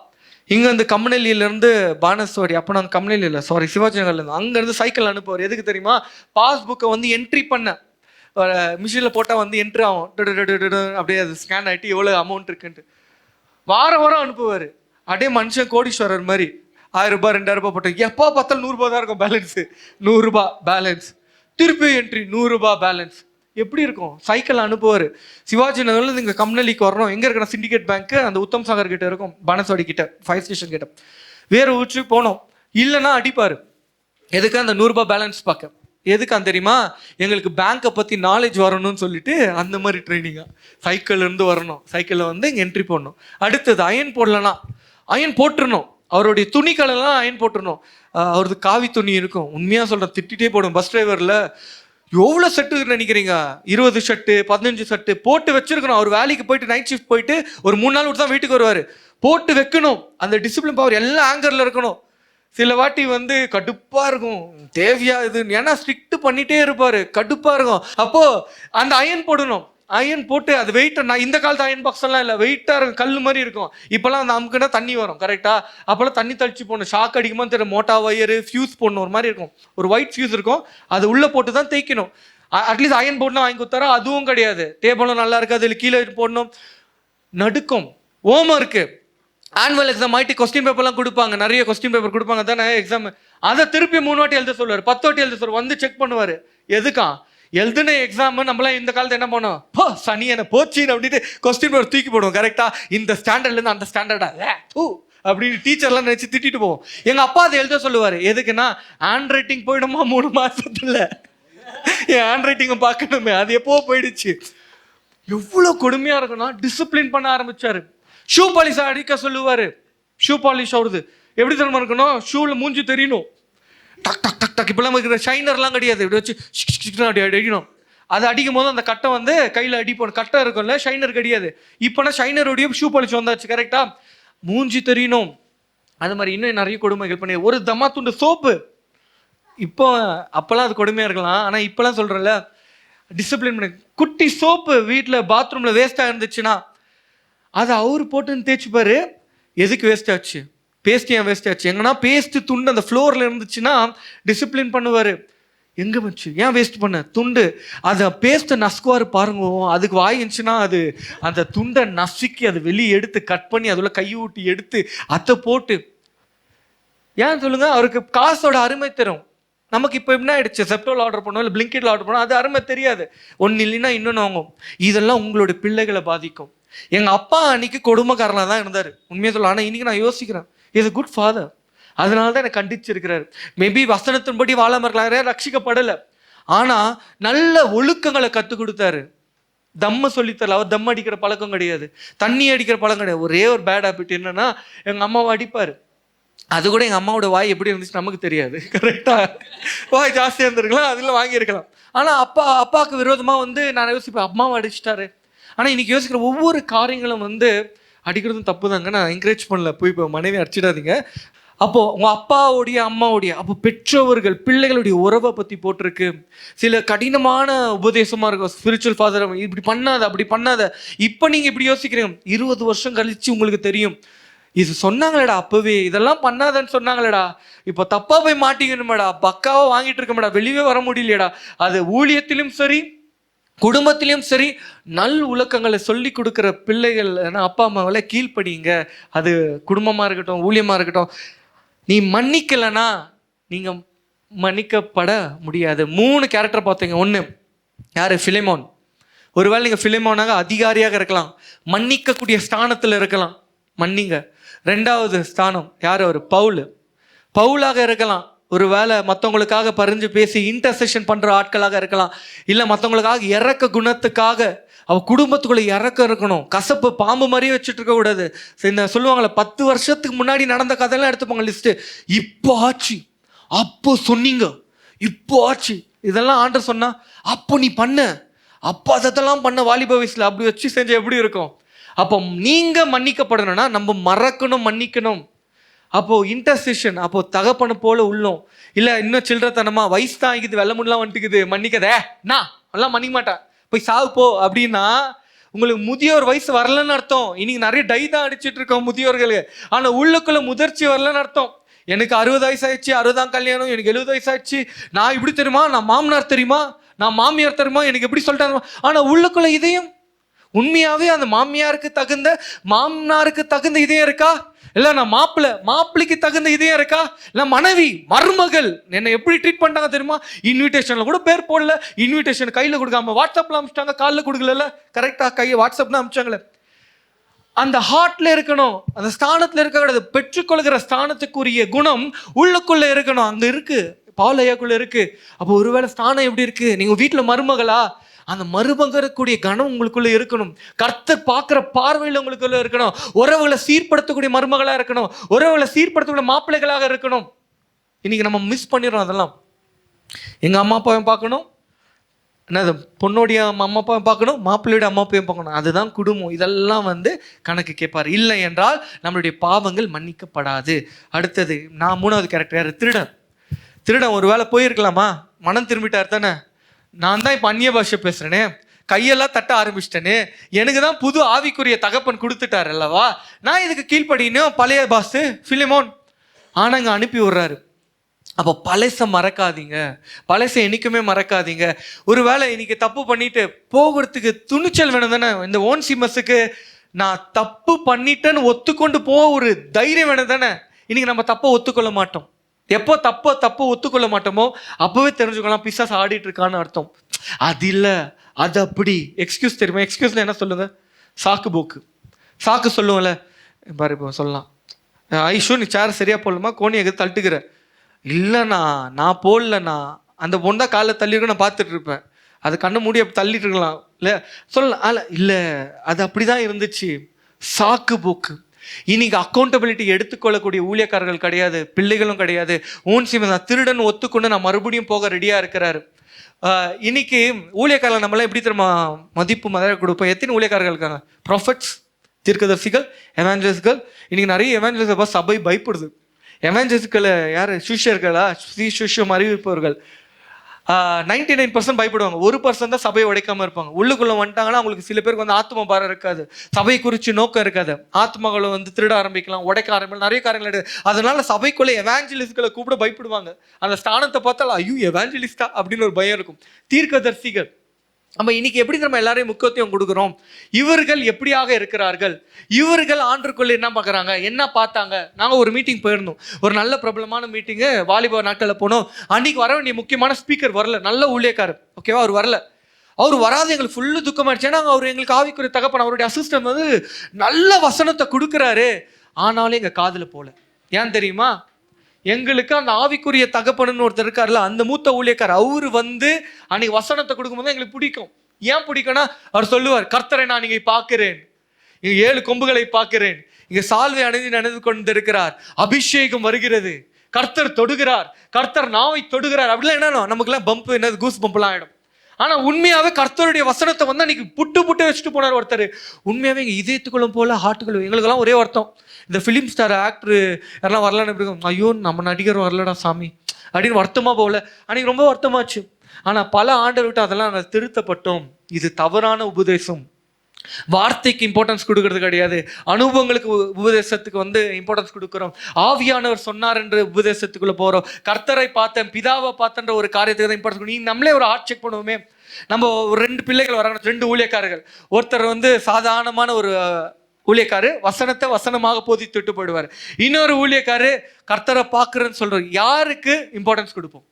இங்கே வந்து கம்மநெல்லியிலேருந்து பானஸ்வாடி, அப்போ நான் கம்மநெல்லியில் சாரி சிவாஜி நகர்லேருந்து அங்கேருந்து சைக்கிள் அனுப்புவார். எதுக்கு தெரியுமா? பாஸ்புக்கை வந்து என்ட்ரி பண்ண மிஷினில் போட்டால் வந்து என்ட்ரி ஆகும், அப்படியே அது ஸ்கேன் ஆகிட்டு எவ்வளோ அமௌண்ட் இருக்குன்ட்டு வாரம் அனுப்புவார். அப்படியே மனுஷன் கோடீஸ்வரர் மாதிரி ₹1000 ₹2000 போட்டு எப்போ பார்த்தாலும் ₹100 தான் இருக்கும் பேலன்ஸு. ₹100 பேலன்ஸ், திருப்பி என்ட்ரி ₹100 பேலன்ஸ். எப்படி இருக்கும்? சைக்கிள் அனுப்புவார். சிவாஜி நகர்லேருந்து இங்கே கம்னலிக்கு வரணும். எங்கே இருக்கிற சிண்டிகேட் பேங்க்கு அந்த உத்தம் சாகர் கிட்ட இருக்கும், பானஸ்வாடி கிட்ட, ஃபயர் ஸ்டேஷன் கிட்ட. வேறு ஊற்றி போனோம், இல்லைன்னா அடிப்பார். எதுக்கு? அந்த ₹100 பேலன்ஸ் பார்க்க. எதுக்கான்னு தெரியுமா? எங்களுக்கு பேங்க்கை பற்றி நாலேஜ் வரணும்னு சொல்லிட்டு அந்த மாதிரி ட்ரைனிங்காக சைக்கிள்லேருந்து வரணும். சைக்கிளில் வந்து இங்கே என்ட்ரி போடணும். அடுத்தது அயன் போடலன்னா, அயன் போட்டுருணும். அவருடைய துணிகள் எல்லாம் அயன் போட்டுருணும். அவரது காவி துணி இருக்கும். உண்மையா சொல்றேன், திட்டிகிட்டே போடும். பஸ் டிரைவர்ல எவ்வளோ செட்டு நினைக்கிறீங்க? 20 ஷர்ட்டு 15 ஷர்ட்டு போட்டு வச்சிருக்கணும். அவர் வேலைக்கு போயிட்டு நைட் ஷிஃப்ட் போயிட்டு ஒரு 3 நாள் விட்டு தான் வீட்டுக்கு வருவார். போட்டு வைக்கணும். அந்த டிசிப்ளின் பவர் எல்லாம் ஆங்கர்ல இருக்கணும். சில வாட்டி வந்து கடுப்பா இருக்கும், தேவையா இது, ஏன்னா ஸ்ட்ரிக்ட் பண்ணிட்டே இருப்பாரு, கடுப்பா இருக்கும். அப்போ அந்த அயன் போடணும். அயன் போட்டு அது வெயிட், நான் இந்த காலத்து அயன் பாக்ஸ் எல்லாம் இல்லை, வெயிட்டா இருக்கும், கல் மாதிரி இருக்கும். இப்பெல்லாம் அந்த அமுக்குனா தண்ணி வரும், கரெக்டா? அப்பெல்லாம் தண்ணி தெளிச்சு போடணும். ஷாக் அடிக்குமா தெரியும், மோட்டா வயரு ஃபியூஸ் போடணும், ஒரு மாதிரி இருக்கும், ஒரு ஒயிட் ஃபியூஸ் இருக்கும், அது உள்ள போட்டு தான் தேய்க்கணும். அட்லீஸ்ட் அயன் போட்டு வாங்கி கொடுத்தாரா, அதுவும் கிடையாது. டேபிளும் நல்லா இருக்காது, இல்லை கீழே போடணும். நடுக்கும். ஓமம் இருக்கு, ஆனுவல் எக்ஸாம் ஆயிட்டு கொஸ்டின் பேப்பர்லாம் கொடுப்பாங்க, நிறைய கொஸ்டின் பேப்பர் கொடுப்பாங்க தானே எக்ஸாம். அதை திருப்பி 3 வாட்டி எழுத சொல்லுவார், 10 வாட்டி எழுத சொல்லுவார், வந்து செக் பண்ணுவார். எதுக்கா எழுதுன எக்ஸாம்? நம்மளாம் இந்த காலத்தை என்ன பண்ணோம், போ சனி என்ன போச்சின்னு அப்படின்ட்டு கொஸ்டின் பேப்பர் தூக்கி போடுவோம், கரெக்டா? இந்த ஸ்டாண்டர்ட்லேருந்து அந்த ஸ்டாண்டர்டா அப்படின்னு டீச்சர்லாம் நினச்சி திட்டிட்டு போவோம். எங்கள் அப்பா அதை எழுத சொல்லுவார். எதுக்குன்னா ஹேண்ட் ரைட்டிங் போயிடுமா 3 மாசத்துல, என் ஹேண்ட் ரைட்டிங்கை பார்க்கணுமே, அது எப்போ போயிடுச்சு. எவ்வளோ கொடுமையாக இருக்குன்னா டிசிப்ளின் பண்ண ஆரம்பிச்சாரு. ஷூ பாலிஷ் அடிக்க சொல்லுவார். ஷூ பாலிஷ் ஆகுது எப்படி தெரியுமா இருக்கணும், ஷூவில் மூஞ்சி தெரியணும், டக் டக் டக் டக். இப்பெல்லாம் இருக்கிற ஷைனர்லாம் கிடையாது, இப்படி வச்சு அடிக்கணும். அது அடிக்கும் போது அந்த கட்டை வந்து கையில் அடிப்போம், கட்டை இருக்கும்ல, ஷைனர் கிடையாது. இப்போனா ஷைனருடைய ஷூ பாலிஷ் வந்தாச்சு, கரெக்டா? மூஞ்சி தெரியணும். அது மாதிரி இன்னும் நிறைய கொடுமைகள் பண்ணி, ஒரு தம்மா துண்டு சோப்பு. இப்போ அப்போல்லாம் அது கொடுமையாக இருக்கலாம், ஆனால் இப்போலாம் சொல்கிறேன்ல டிசிப்ளின் பண்ணி. குட்டி சோப்பு வீட்டில் பாத்ரூமில் வேஸ்ட்டாக இருந்துச்சுன்னா அதை அவர் போட்டுன்னு தேய்ச்சிப்பாரு. எதுக்கு வேஸ்ட் ஆச்சு? பேஸ்ட் ஏன் வேஸ்ட் ஆச்சு? எங்கன்னா பேஸ்ட் துண்டு அந்த ஃப்ளோரில் இருந்துச்சுன்னா டிசிப்ளின் பண்ணுவார். எங்கே வச்சு ஏன் வேஸ்ட் பண்ண துண்டு? அதை பேஸ்ட்டை நசுக்குவார் பாருங்க. அதுக்கு வாய் இருந்துச்சுன்னா அது அந்த துண்டை நசுக்கி அதை வெளியே எடுத்து கட் பண்ணி அதுல கை ஊட்டி எடுத்து அதை போட்டு. ஏன் சொல்லுங்க, அவருக்கு காசோட அருமை தரும். நமக்கு இப்போ என்ன ஆயிடுச்சு, செப்டோல் ஆர்டர் பண்ணோம், இல்லை பிளிங்கிட்ல ஆர்டர் பண்ணோம், அது அருமை தெரியாது. ஒன்று இல்லைன்னா இன்னொன்று வாங்கும். இதெல்லாம் உங்களுடைய பிள்ளைகளை பாதிக்கும். எங்கள் அப்பா அன்னைக்கு கொடுமைக்காரனாக தான் இருந்தார், உண்மையாக சொல்ல. ஆனால் இன்னைக்கு நான் யோசிக்கிறேன், இஸ் a குட் ஃபாதர். அதனால தான் எனக்கு கண்டிச்சிருக்கிறாரு. மேபி வசனத்தின்படி வாழாம இருக்கலாம், ரட்சிக்கப்படலை, ஆனால் நல்ல ஒழுக்கங்களை கற்றுக் கொடுத்தாரு. தம்ம சொல்லித்தரல, அவர் தம் அடிக்கிற பழக்கம் கிடையாது, தண்ணி அடிக்கிற பழக்கம் கிடையாது. ஒரே ஒரு பேட் ஹேபிட் என்னன்னா, எங்கள் அம்மாவை அடிப்பார். அது கூட எங்கள் அம்மாவோட வாய் எப்படி இருந்துச்சு நமக்கு தெரியாது, கரெக்டா? வாய் ஜாஸ்தியாக இருந்திருக்கலாம், அதில் வாங்கியிருக்கலாம். ஆனால் அப்பாவுக்கு விரோதமாக வந்து நான் யோசிப்பேன், அம்மாவை அடிச்சிட்டாரு. ஆனால் இன்னைக்கு யோசிக்கிற ஒவ்வொரு காரியங்களும் வந்து அடிக்கிறதும் தப்பு தாங்க. நான் என்கரேஜ் பண்ணல, போய் இப்போ மனைவி அடிச்சிடாதீங்க. அப்போது உங்கள் அப்பாவுடைய அம்மாவுடைய அப்போ பெற்றோர்கள் பிள்ளைகளுடைய உறவை பற்றி போட்டிருக்கு. சில கடினமான உபதேசமாக இருக்கும். ஸ்பிரிச்சுவல் ஃபாதர் இப்படி பண்ணாத, அப்படி பண்ணாத. இப்போ நீங்கள் இப்படி யோசிக்கிறீங்க, 20 வருஷம் கழிச்சு உங்களுக்கு தெரியும், இது சொன்னாங்களேடா அப்பவே, இதெல்லாம் பண்ணாதன்னு சொன்னாங்களேடா, இப்போ தப்பா போய் மாட்டிக்கணுமேடா, பக்காவா வாங்கிட்டு இருக்கமேடா, வெளியே வர முடியலையடா. அது ஊழியத்திலும் சரி குடும்பத்திலையும் சரி நல் உலக்கங்களை சொல்லி கொடுக்குற பிள்ளைகள் அப்பா அம்மாவில் கீழ்ப்படிங்க. அது குடும்பமாக இருக்கட்டும், ஊழியமாக இருக்கட்டும். நீ மன்னிக்கலைன்னா நீங்கள் மன்னிக்கப்பட முடியாது. 3 கேரக்டர் பார்த்தீங்க. ஒன்று யார்? ஃபிலிமோன். ஒருவேளை நீங்கள் ஃபிலிமோனாக அதிகாரியாக இருக்கலாம், மன்னிக்கக்கூடிய ஸ்தானத்தில் இருக்கலாம், மன்னிங்க. 2வது ஸ்தானம் யார்? அவர் பவுலாக இருக்கலாம். ஒரு வேளை மற்றவங்களுக்காக பறிஞ்சு பேசி இன்டர்செஷன் பண்ணுற ஆட்களாக இருக்கலாம், இல்லை மற்றவங்களுக்காக இறக்க குணத்துக்காக அவ குடும்பத்துக்குள்ளே இறக்கம் இருக்கணும். கசப்பு பாம்பு மாதிரியே வச்சுட்டு இருக்க கூடாது. இந்த சொல்லுவாங்களே 10 வருஷத்துக்கு முன்னாடி நடந்த கதையெல்லாம் எடுத்துப்பாங்க லிஸ்ட்டு. இப்போ ஆச்சு, அப்போ சொன்னீங்க, இப்போ ஆச்சு, இதெல்லாம் ஆண்டர் சொன்னா அப்போ நீ பண்ண, அப்போ அதெல்லாம் பண்ண வாலிப வயசில் அப்படி வச்சு செஞ்ச எப்படி இருக்கும்? அப்போ நீங்கள் மன்னிக்கப்படணும்னா நம்ம மறக்கணும், மன்னிக்கணும். அப்போது இன்டர்செஷன், அப்போது தகப்பனை போல உள்ளோம். இல்லை இன்னும் சில்லறத்தனமாக வயசு தான் ஆகிக்குது, வெள்ள முன்னெலாம் வந்துட்டுக்குது, மன்னிக்கதே நான் எல்லாம் மன்னிக்க மாட்டேன், போய் சாவு போ அப்படின்னா உங்களுக்கு முதியோர் வயசு வரலன்னு அர்த்தம். இன்னைக்கு நிறைய டை தான் அடிச்சுட்டு இருக்கோம் முதியோர்களுக்கு, ஆனால் உள்ளுக்குள்ள முதிர்ச்சி வரலன்னு அர்த்தம். எனக்கு 60 வயசு ஆயிடுச்சு, 60ஆம் கல்யாணம், எனக்கு 70 வயசு ஆயிடுச்சு, நான் இப்படி தெரியுமா, நான் மாமனார் தெரியுமா, நான் மாமியார் தெரியுமா, எனக்கு எப்படி சொல்லிட்டாங்க. ஆனால் உள்ளுக்குள்ள இதயம் உண்மையாவே அந்த மாமியாருக்கு தகுந்த மாமனாருக்கு தகுந்த இதயம் இருக்கா? இல்லை நான் மாப்பிள்ளைக்கு தகுந்த இதயம் இருக்கா? இல்லை மனைவி மருமகள் என்னை எப்படி ட்ரீட் பண்ணிட்டாங்க தெரியுமா? இன்விடேஷனில் கூட பேர் போடல, இன்விடேஷன் கையில் கொடுக்காம வாட்ஸ்அப்பில் அனுப்பிச்சிட்டாங்க, காலில் கொடுக்கல, கரெக்டாக கையை வாட்ஸ்அப்ல அனுப்பிச்சாங்களே. அந்த ஹார்ட்ல இருக்கணும், அந்த ஸ்தானத்தில் இருக்க கூடாது. பெற்றுக்கொள்கிற ஸ்தானத்துக்குரிய குணம் உள்ளுக்குள்ள இருக்கணும். அங்கே இருக்கு, பாலையாக்குள்ள இருக்கு. அப்போ ஒருவேளை ஸ்தானம் எப்படி இருக்கு? நீங்கள் வீட்டில் மருமகளா, அந்த மறுபங்கக்கூடிய கணம் உங்களுக்குள்ள இருக்கணும். கர்த்தர் பார்க்குற பார்வையில் உங்களுக்குள்ள இருக்கணும். உறவுகளை சீர்படுத்தக்கூடிய மருமகளா இருக்கணும். உறவுகளை சீர்படுத்தக்கூடிய மாப்பிள்ளைகளாக இருக்கணும். இன்னைக்கு நம்ம மிஸ் பண்ணிடுறோம் அதெல்லாம். எங்கள் அம்மா அப்பாவையும் பார்க்கணும், என்னது பொண்ணுடைய அம்மா அப்பாவையும் பார்க்கணும், மாப்பிள்ளையோட அம்மா அப்பாவையும் பார்க்கணும். அதுதான் குடும்பம். இதெல்லாம் கணக்கு கேட்பார். இல்லை என்றால் நம்மளுடைய பாவங்கள் மன்னிக்கப்படாது. அடுத்தது நான் 3வது கேரக்டர் யார்? திருடன். திருடன் ஒரு வேளை போயிருக்கலாமா? மனம் திரும்பிட்டார் தானே. நான் தான் இப்போ அந்நிய பாஷை பேசுகிறேனே, கையெல்லாம் தட்ட ஆரம்பிச்சிட்டேனே, எனக்கு தான் புது ஆவிக்குரிய தகப்பன் கொடுத்துட்டார் அல்லவா, நான் இதுக்கு கீழ்ப்படினும் பழைய பாஸ் ஃபிலிமோன் ஆனாங்க அனுப்பி விடுறாரு. அப்போ பழச மறக்காதீங்க, பழச என்னைக்குமே மறக்காதீங்க. ஒரு வேளை இன்னைக்கு தப்பு பண்ணிட்டு போகிறதுக்கு துணிச்சல் வேணும் தானே. இந்த ஓன்சிமஸுக்கு நான் தப்பு பண்ணிட்டேன்னு ஒத்துக்கொண்டு ஒரு தைரியம் வேணும் தானே. இன்னைக்கு நம்ம தப்பை ஒத்துக்கொள்ள மாட்டோம். எப்போ தப்பை ஒத்துக்கொள்ள மாட்டோமோ அப்போவே தெரிஞ்சுக்கலாம் பிசாசு ஆடிட்டு இருக்கான்னு அர்த்தம். அது இல்லை, அது அப்படி. எக்ஸ்கியூஸ் தெரியுமா? எக்ஸ்கியூஸ்ல என்ன சொல்லுங்க? சாக்கு போக்கு. சாக்கு சொல்லுவோம்ல பாரு, இப்போ சொல்லலாம், ஐஷு நீ சேர் சரியா போடலாமா, கோணி எது தட்டுக்கிற? இல்லைண்ணா நான் போடலண்ணா, அந்த பொண்ணு தான் காலைல தள்ளிருக்க, நான் பார்த்துட்டு இருப்பேன், அது கண்ணை மூடி அப்படி தள்ளிட்டு இருக்கலாம் இல்லை சொல்லலாம். இல்லை அது அப்படிதான் இருந்துச்சு. சாக்கு போக்கு. இன்னைக்கு அக்கௌண்டபிலிட்டி எடுத்துக்கொள்ளக்கூடிய ஊழியக்காரர்கள் கிடையாது, பிள்ளைகளும் கிடையாது. திருடன் ஒத்துக்கொண்டு நான் மறுபடியும் போக ரெடியா இருக்கிறாரு. இன்னைக்கு ஊழியக்காரர்கள் நம்மளாம் எப்படி தெரியுமா மதிப்பு மதிய கொடுப்போம்? எத்தனை ஊழியக்காரர்கள் இருக்காங்க? ப்ராஃபட்ஸ், தீர்க்கதரிசிகள், எவாஞ்சலிஸ்ட்கள். இன்னைக்கு நிறைய எவாஞ்சலிஸ்ட் சபை பயப்படுது. எவாஞ்சலிஸ்ட்களை யார்? சிஷ்யர்களா? சிஷ்யம் அறிவிப்பவர்கள் 99% பயப்படுவாங்க. 1% தான் சபையை உடைக்காம இருப்பாங்க. உள்ளுக்குள்ள வந்துட்டாங்கன்னா அவங்களுக்கு சில பேருக்கு ஆத்ம பாரம் இருக்காது, சபை குறித்து நோக்கம் இருக்காது. ஆத்மகளை திருட ஆரம்பிக்கலாம், உடைக்க ஆரம்பிக்கலாம், நிறைய காரியங்கள் எடுத்து. அதனால சபைக்குள்ள எவாஞ்சலிஸ்ட்களை கூப்பிட பயப்படுவாங்க. அந்த ஸ்தானத்தை பார்த்தாலும் ஐயோ எவாஞ்சலிஸ்டா அப்படின்னு ஒரு பயம் இருக்கும். தீர்க்கதரிசிகள் நம்ம இன்னைக்கு எப்படி நம்ம எல்லாரையும் முக்கியத்துவம் கொடுக்குறோம்? இவர்கள் எப்படியாக இருக்கிறார்கள்? இவர்கள் ஆண்டுக்குள்ள என்ன பார்க்குறாங்க, என்ன பார்த்தாங்க? நாங்கள் ஒரு மீட்டிங் போயிருந்தோம், ஒரு நல்ல பிரபலமான மீட்டிங்கு, வாலிப நாட்களில் போனோம். அன்னைக்கு வர வேண்டிய முக்கியமான ஸ்பீக்கர் வரல, நல்ல ஊழியக்காரர், ஓகேவா, அவர் வரல. அவர் வராது எங்களுக்கு ஃபுல்லு துக்கமாயிடுச்சு. ஏன்னா அவர் எங்களுக்கு ஆவிக்குரிய தகப்பன், அவருடைய அசிஸ்டன்ட் நல்ல வசனத்தை கொடுக்குறாரு, ஆனாலும் எங்கள் காதில் போல. ஏன் தெரியுமா? எங்களுக்கு அந்த ஆவிக்குரிய தகப்பன்னு ஒருத்தர் இருக்காருல்ல, அந்த மூத்த ஊழியக்கார், அவரு அன்னைக்கு வசனத்தை கொடுக்கும்போது எங்களுக்கு பிடிக்கும். ஏன் பிடிக்கும்னா அவர் சொல்லுவார், கர்த்தரை நான் இங்கே பார்க்கிறேன், இங்க 7 கொம்புகளை பார்க்கிறேன், இங்க சால்வை அணிந்து கொண்டிருக்கிறார், அபிஷேகம் வருகிறது, கர்த்தர் தொடுகிறார், கர்த்தர் நாவை தொடுகிறார். அப்படிலாம் என்னன்னா நமக்குலாம் பம்ப், என்னது கூஸ் பம்ப்லாம் ஆயிடும். ஆனா உண்மையாவே கர்த்தருடைய வசனத்தை அன்னைக்கு புட்டு வச்சுட்டு போனார் ஒருத்தர். உண்மையாவே எங்க இதயத்துக்குள்ளும் போல ஹார்ட்டுக்குள்ள. எங்களுக்கெல்லாம் ஒரே வருத்தம், இந்த ஃபிலிம் ஸ்டார் ஆக்டர் யாரெல்லாம் வரலான்னு, ஐயோ நம்ம நடிகர் வரலடா சாமி அப்படின்னு வருத்தமா போகல. அன்னைக்கு ரொம்ப வருத்தமாச்சு. ஆனா பல ஆண்டர் விட்டு அதெல்லாம் நாங்கள் திருத்தப்பட்டோம். இது தவறான உபதேசம். வார்த்தைக்கு இம்பார்ட்டன்ஸ் கொடுக்கறது கிடையாது, அனுபவங்களுக்கு உபதேசத்துக்கு இம்பார்ட்டன்ஸ் கொடுக்குறோம். ஆவியானவர் சொன்னார் என்ற உபதேசத்துக்குள்ள போறோம். கர்த்தரை பார்த்தேன், பிதாவை பார்த்தன்ற ஒரு காரியத்துக்கு தான் இம்பார்ட்டன்ஸ். நீ நம்மளே ஒரு ஹார்ட் செக் பண்ணுவோமே. நம்ம 2 பிள்ளைகள் வராங்க, 2 ஊழியக்காரர்கள். ஒருத்தர் சாதாரணமான ஒரு ஊழியக்காரு, வசனத்தை வசனமாக போதித்துட்டு போயிடுவார். இன்னொரு ஊழியக்காரு கர்த்தரை பார்க்குறேன்னு சொல்றாரு. யாருக்கு இம்பார்ட்டன்ஸ் கொடுப்போம்?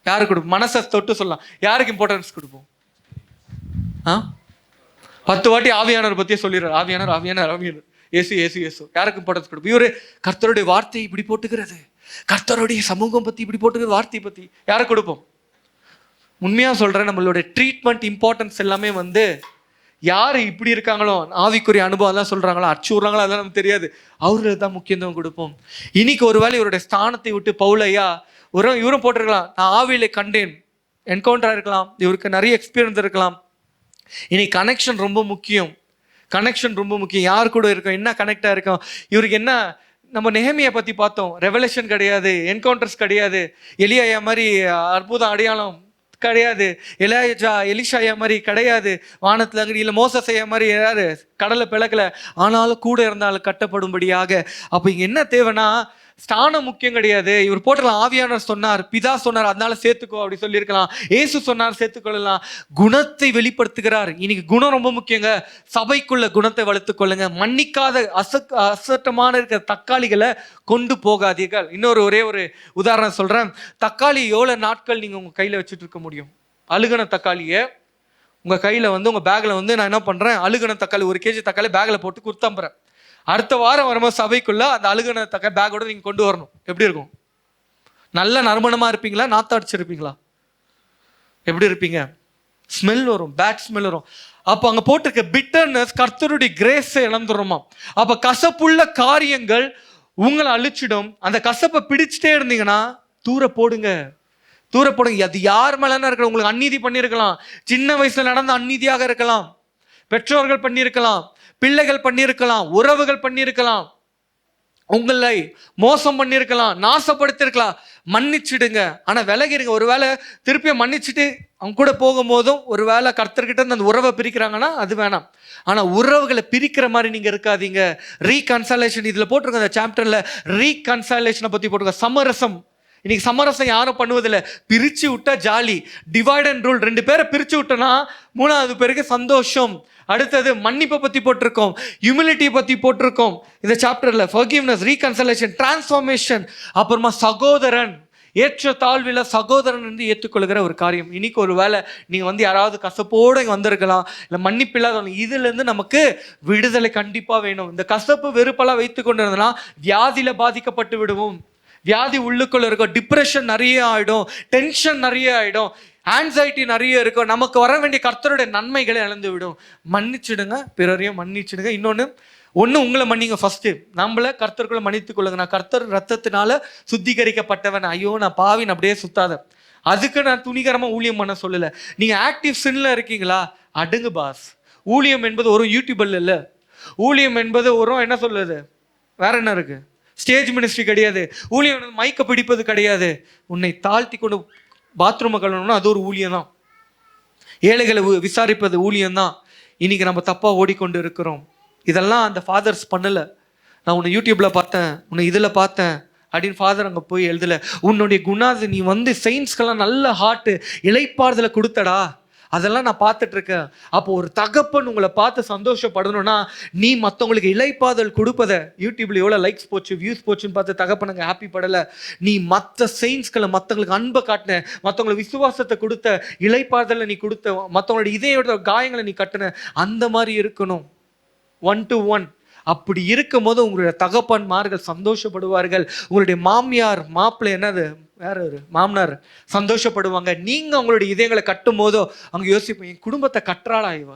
யாருக்கு கொடுப்போம்? மனசை தொட்டு சொல்லலாம், யாருக்கு இம்பார்ட்டன்ஸ் கொடுப்போம்? 10 வாட்டி ஆவியானவர் பத்தியே சொல்லிடுறாரு, ஆவியானவர் ஆவியானவர் ஆவியானவர், ஏசு ஏசு ஏசு. யாருக்கு இம்பார்ட்டன்ஸ் கொடுப்போம்? இவரு கர்த்தருடைய வார்த்தை இப்படி போட்டுக்கிறது, கர்த்தருடைய சமூகம் பத்தி இப்படி போட்டுக்கிறது, வார்த்தை பத்தி யாருக்கு கொடுப்போம்? உண்மையா சொல்றேன், நம்மளுடைய ட்ரீட்மெண்ட் இம்பார்ட்டன்ஸ் எல்லாமே யார் இப்படி இருக்காங்களோ, ஆவிக்குரிய அனுபவம் தான் சொல்றாங்களோ, அச்சுறாங்களோ, அதெல்லாம் நமக்கு தெரியாது, அவர்களுக்கு தான் முக்கியத்துவம் கொடுப்போம். இன்னைக்கு ஒருவேளை இவருடைய ஸ்தானத்தை விட்டு பவுலையா இவரும் போட்டிருக்கலாம், நான் ஆவியில கண்டேன், என்கவுண்டரா இருக்கலாம், இவருக்கு நிறைய எக்ஸ்பீரியன்ஸ் இருக்கலாம். இன்னைக்கு கனெக்ஷன் ரொம்ப முக்கியம். கனெக்ஷன் ரொம்ப முக்கியம். யார் கூட இருக்கோம், என்ன கனெக்டா இருக்கோம். இவருக்கு என்ன, நம்ம நெஹேமியா பத்தி பார்த்தோம், ரெவலேஷன் கிடையாது, என்கவுண்டர்ஸ் கிடையாது, எலியா மாதிரி அற்புதம் அடையாளம் கிடையாது, எலிஷாயா மாதிரி கிடையாது, வானத்துல இல்லை மோசஸையா மாதிரி யாரு கடலை பிளக்கல, ஆனாலும் கூட இருந்தாலும் கட்டப்படும்படியாக. அப்ப இங்க என்ன தேவைன்னா ஸ்தானம் முக்கியம் கிடையாது. இவர் போட்டுக்கலாம், ஆவியானவர் சொன்னார், பிதா சொன்னார், அதனால சேர்த்துக்கோ அப்படி சொல்லியிருக்கலாம், ஏசு சொன்னார் சேர்த்துக்கொள்ளலாம். குணத்தை வெளிப்படுத்துகிறார். இன்னைக்கு குணம் ரொம்ப முக்கியங்க. சபைக்குள்ள குணத்தை வளர்த்துக் கொள்ளுங்க. மன்னிக்காத அசட்டமான இருக்கிற தக்காளிகளை கொண்டு போகாதீர்கள். இன்னொரு ஒரே ஒரு உதாரணம் சொல்றேன். தக்காளி எவ்வளவு நாட்கள் நீங்க உங்க கையில வச்சுட்டு இருக்க முடியும்? அழுகின தக்காளியை உங்க கையில உங்க பேக்ல நான் என்ன பண்றேன், அழுகின தக்காளி 1 kg தக்காளி பேக்ல போட்டு குடுத்தம்புறேன். அடுத்த வாரம் வரும்போது சபைக்குள்ள அந்த அழுகின தக்காளி பேக்கோட நீங்க கொண்டு வரணும். எப்படி இருக்கும்? நல்ல நறுமணமா இருப்பீங்களா, நாத்த அடிச்சிருப்பீங்களா? எப்படி இருப்பீங்க? ஸ்மெல் வரும், பேட் ஸ்மெல் வரும். அப்போ அங்கே போட்டிருக்க பிட்டர்னஸ் கர்த்தருடைய கிரேஸை இழந்துருமா. அப்போ கசப்புள்ள காரியங்கள் உங்களை அழிச்சிடும். அந்த கசப்பை பிடிச்சிட்டே இருந்தீங்கன்னா தூர போடுங்க. அது யார் மேலான இருக்கலாம். உங்களுக்கு அநீதி பண்ணியிருக்கலாம், சின்ன வயசுல நடந்த அநீதியாக இருக்கலாம், பெற்றோர்கள் பண்ணியிருக்கலாம், பிள்ளைகள் பண்ணியிருக்கலாம், உறவுகள் பண்ணியிருக்கலாம், உங்களை மோசம் பண்ணியிருக்கலாம், நாசப்படுத்திருக்கலாம். மன்னிச்சிடுங்க. ஆனா விலகிருங்க. ஒருவேளை திருப்பியும் மன்னிச்சுட்டு அவங்க கூட போகும்போதும் ஒரு வேளை கர்த்தர்கிட்ட அந்த உறவை பிரிக்கிறாங்கன்னா அது வேணாம். ஆனா உறவுகளை பிரிக்கிற மாதிரி நீங்க இருக்காதீங்க. ரீகன்சலேஷன் இதுல போட்டிருக்க அந்த சாப்டர்ல ரீகன்சலேஷனை பத்தி போட்டிருக்க. சமரசம். இன்னைக்கு சமரசம் யாரும் பண்ணுவதில்லை. பிரிச்சு விட்டா ஜாலி, டிவைட் அண்ட் ரூல். 2 பேரை பிரிச்சு விட்டோன்னா 3வது பேருக்கு சந்தோஷம். அடுத்தது மன்னிப்பை பத்தி போட்டிருக்கோம், ஹியூமிலிட்டி பத்தி போட்டிருக்கோம் இந்த சாப்டர்ல. Forgiveness, reconciliation, transformation. அப்புறமா சகோதரன், ஏற்ற தாழ்வில சகோதரன் என்று ஏற்றுக்கொள்கிற ஒரு காரியம். இன்னைக்கு ஒரு வேளை நீங்க யாராவது கசப்போடு இங்க வந்திருக்கலாம், இல்லை மன்னிப்பு இல்லாத. இதுல இருந்து நமக்கு விடுதலை கண்டிப்பா வேணும். இந்த கசப்பு வெறுப்பெல்லாம் வைத்து கொண்டு இருந்தோம்னா வியாதியில பாதிக்கப்பட்டு விடுவோம். வியாதி உள்ளுக்குள்ள இருக்கும், டிப்ரெஷன் நிறைய ஆயிடும், டென்ஷன் நிறைய ஆயிடும், ஆன்சைட்டி நிறைய இருக்கும். நமக்கு வர வேண்டிய கர்த்தருடைய நன்மைகளை இழந்து விடும். மன்னிச்சிடுங்க, பிறரையும் மன்னிச்சிடுங்க. இன்னொன்று உங்களை மன்னிங்க. ஃபர்ஸ்ட் நம்மள கர்த்தருக்குள்ள மன்னித்துக் கொள்ளுங்க. நான் கர்த்தர் ரத்தத்தினால சுத்திகரிக்கப்பட்டவன், ஐயோ நான் பாவின் அப்படியே சுத்தாத. அதுக்கு நான் துணிகரமா ஊழியம் பண்ண சொல்லல. நீங்க ஆக்டிவ் சின்ல இருக்கீங்களா, அடுங்க பாஸ். ஊழியம் என்பது ஒரு யூடியூபர்ல இல்ல. ஊழியம் என்பது ஒரு என்ன சொல்லுது, வேற என்ன இருக்கு, ஸ்டேஜ் மினிஸ்ட்ரி கிடையாது. ஊழியம் மைக்க பிடிப்பது கிடையாது. உன்னை தாழ்த்தி கொண்டு பாத்ரூமை கழுவணும்னா அது ஒரு ஊழியம் தான். ஏழைகளை விசாரிப்பது ஊழியம் தான். இன்னைக்கு நம்ம தப்பா ஓடிக்கொண்டு இருக்கிறோம். இதெல்லாம் அந்த ஃபாதர்ஸ் பண்ணல. நான் உன்னை யூடியூப்ல பார்த்தேன், உன்னை இதுல பார்த்தேன் அப்படின்னு ஃபாதர் அங்கே போய் எழுதல. உன்னுடைய குணாது நீ செயின்ஸ்க்கெல்லாம் நல்ல ஹார்ட் இளைப்பாறுதலை கொடுத்தடா, அதெல்லாம் நான் பார்த்துட்டு இருக்கேன். அப்போ ஒரு தகப்பன் உங்களை பார்த்து சந்தோஷப்படணும்னா நீ மற்றவங்களுக்கு இளைப்பாதல் கொடுப்பத, யூடியூப்ல எவ்வளோ லைக்ஸ் போச்சு, வியூஸ் போச்சுன்னு பார்த்து தகப்பனுங்க ஹாப்பி படலை. நீ மற்ற செயின்ஸ்களை, மற்றவங்களுக்கு அன்பை காட்டின, மற்றவங்களுக்கு விசுவாசத்தை கொடுத்த, இளைப்பாதலை நீ கொடுத்த, மற்றவங்களோட இதயோட காயங்களை நீ கட்டின, அந்த மாதிரி இருக்கணும். 1 to 1. அப்படி இருக்கும் போது உங்களுடைய தகப்பன்மார்கள் சந்தோஷப்படுவார்கள். உங்களுடைய மாமியார் மாப்பிள்ளை என்னது வேற ஒரு மாமனார் சந்தோஷப்படுவாங்க. நீங்க உங்களுடைய இதயங்களை கட்டும் போதோ அங்க யோசிப்போம், என் குடும்பத்தை கட்டுறாளா இவ,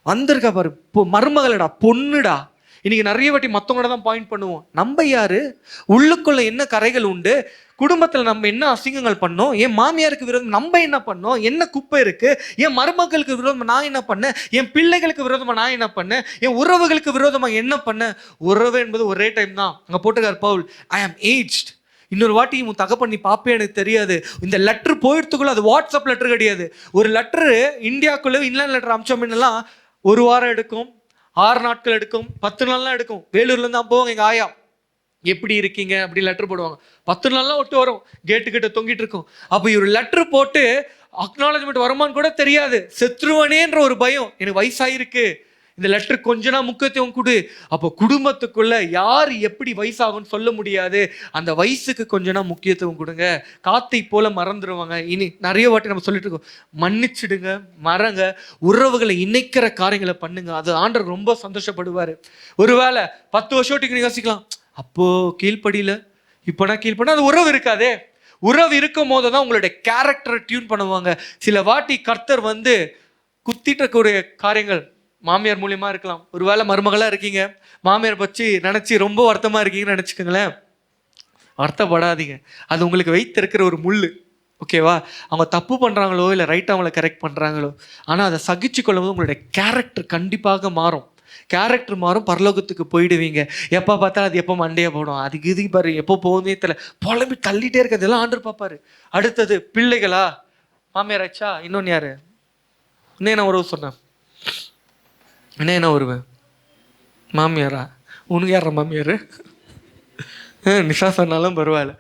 வந்திருக்கா பாரு, மருமகளடா, பொண்ணுடா. இன்னைக்கு நிறைய வாட்டி மற்றவங்கள தான் பாயிண்ட் பண்ணுவோம். நம்ம யாரு, உள்ளுக்குள்ள என்ன கரைகள் உண்டு, குடும்பத்தில் நம்ம என்ன அசிங்கங்கள் பண்ணோம், என் மாமியாருக்கு விரோதம் நம்ம என்ன பண்ணோம், என்ன குப்பை இருக்கு, என் மருமகளுக்கு விரோதமா நான் என்ன பண்ணேன், என் பிள்ளைகளுக்கு விரோதமா நான் என்ன பண்ணேன், என் உறவுகளுக்கு விரோதமா என்ன பண்ணேன். உறவு என்பது ஒரே டைம் தான். அங்க போட்டுக்கார் பவுல், ஐ ஆம் ஏஜ்ட். இன்னொரு வாட்டி உன் தகப்பன் நீ பாப்பே எனக்கு தெரியாது. இந்த லெட்டர் போயிடுறதுக்குள்ள, அது வாட்ஸ்அப் லெட்டர் கிடையாது. ஒரு லெட்டரு இந்தியாவுக்குள்ள இன்லேண்ட் லெட்டர் அமிச்சோம்லாம் 1 வாரம் எடுக்கும், 6 நாட்கள் எடுக்கும், 10 நாள்லாம் எடுக்கும். வேலூர்ல இருந்து போவாங்க எங்க ஆயா, எப்படி இருக்கீங்க அப்படி லெட்டர் போடுவாங்க. 10 நாள்லாம் ஒட்டு வரும், கேட்டுக்கிட்ட தொங்கிட்டு இருக்கும். அப்போ இவர் லெட்டர் போட்டு அக்னாலஜ்மெண்ட் வருமானு கூட தெரியாது. செத்துருவனேன்ற ஒரு பயம், எனக்கு வயசாயிருக்கு, இந்த லெட்டர் கொஞ்ச நாள் முக்கியத்துவம் கொடு. அப்போ குடும்பத்துக்குள்ள யார் எப்படி வயசாகும்னு சொல்ல முடியாது. அந்த வயசுக்கு கொஞ்ச நாள் முக்கியத்துவம் கொடுங்க. காத்தை போல மறந்துடுவாங்க. இனி நிறைய வாட்டி நம்ம சொல்லிட்டு இருக்கோம், மன்னிச்சிடுங்க, மறங்க, உறவுகளை இணைக்கிற காரியங்களை பண்ணுங்க. அது ஆண்டவர் ரொம்ப சந்தோஷப்படுவார். ஒருவேளை 10 வருஷத்துக்கு நீங்க யோசிக்கலாம், அப்போ கீழ்ப்படியில இப்போனா கீழ்ப்படினா அது உறவு இருக்காதே. உறவு இருக்கும் போது தான் உங்களுடைய கேரக்டரை டியூன் பண்ணுவாங்க. சில வாட்டி கர்த்தர் குத்திட்டு இருக்கக்கூடிய காரியங்கள் மாமியார் மூலியமா இருக்கலாம். ஒருவேளை மருமகளா இருக்கீங்க, மாமியார் பற்றி நினைச்சு ரொம்ப வருத்தமா இருக்கீங்கன்னு நினைச்சுக்கோங்களேன். வருத்தப்படாதீங்க, அது உங்களுக்கு வைத்திருக்கிற ஒரு முள்ளு. ஓகேவா? அவங்க தப்பு பண்றாங்களோ இல்லை ரைட்டாக அவங்கள கரெக்ட் பண்றாங்களோ, ஆனால் அதை சகிச்சு கொள்ளும் போது உங்களுடைய கேரக்டர் கண்டிப்பாக மாறும். கேரக்டர் மாறும், பரலோகத்துக்கு போயிடுவீங்க. எப்போ பார்த்தா அது எப்போ மண்டையா போடும், அதுக்கு இது பாரு எப்போ போகுதே தெரியல, புலம்பி தள்ளிட்டே இருக்கிறது எல்லாம் ஆண்டவர் பார்ப்பாரு. அடுத்தது பிள்ளைகளா, மாமியார் ஆச்சா, இன்னொன்று யாரு, இன்னும் உறவு சொன்னேன், என்ன வருவேன், மாமியாரா, உனக்கு யார மாமியார், நிஷா சொன்னாலும் பரவாயில்ல.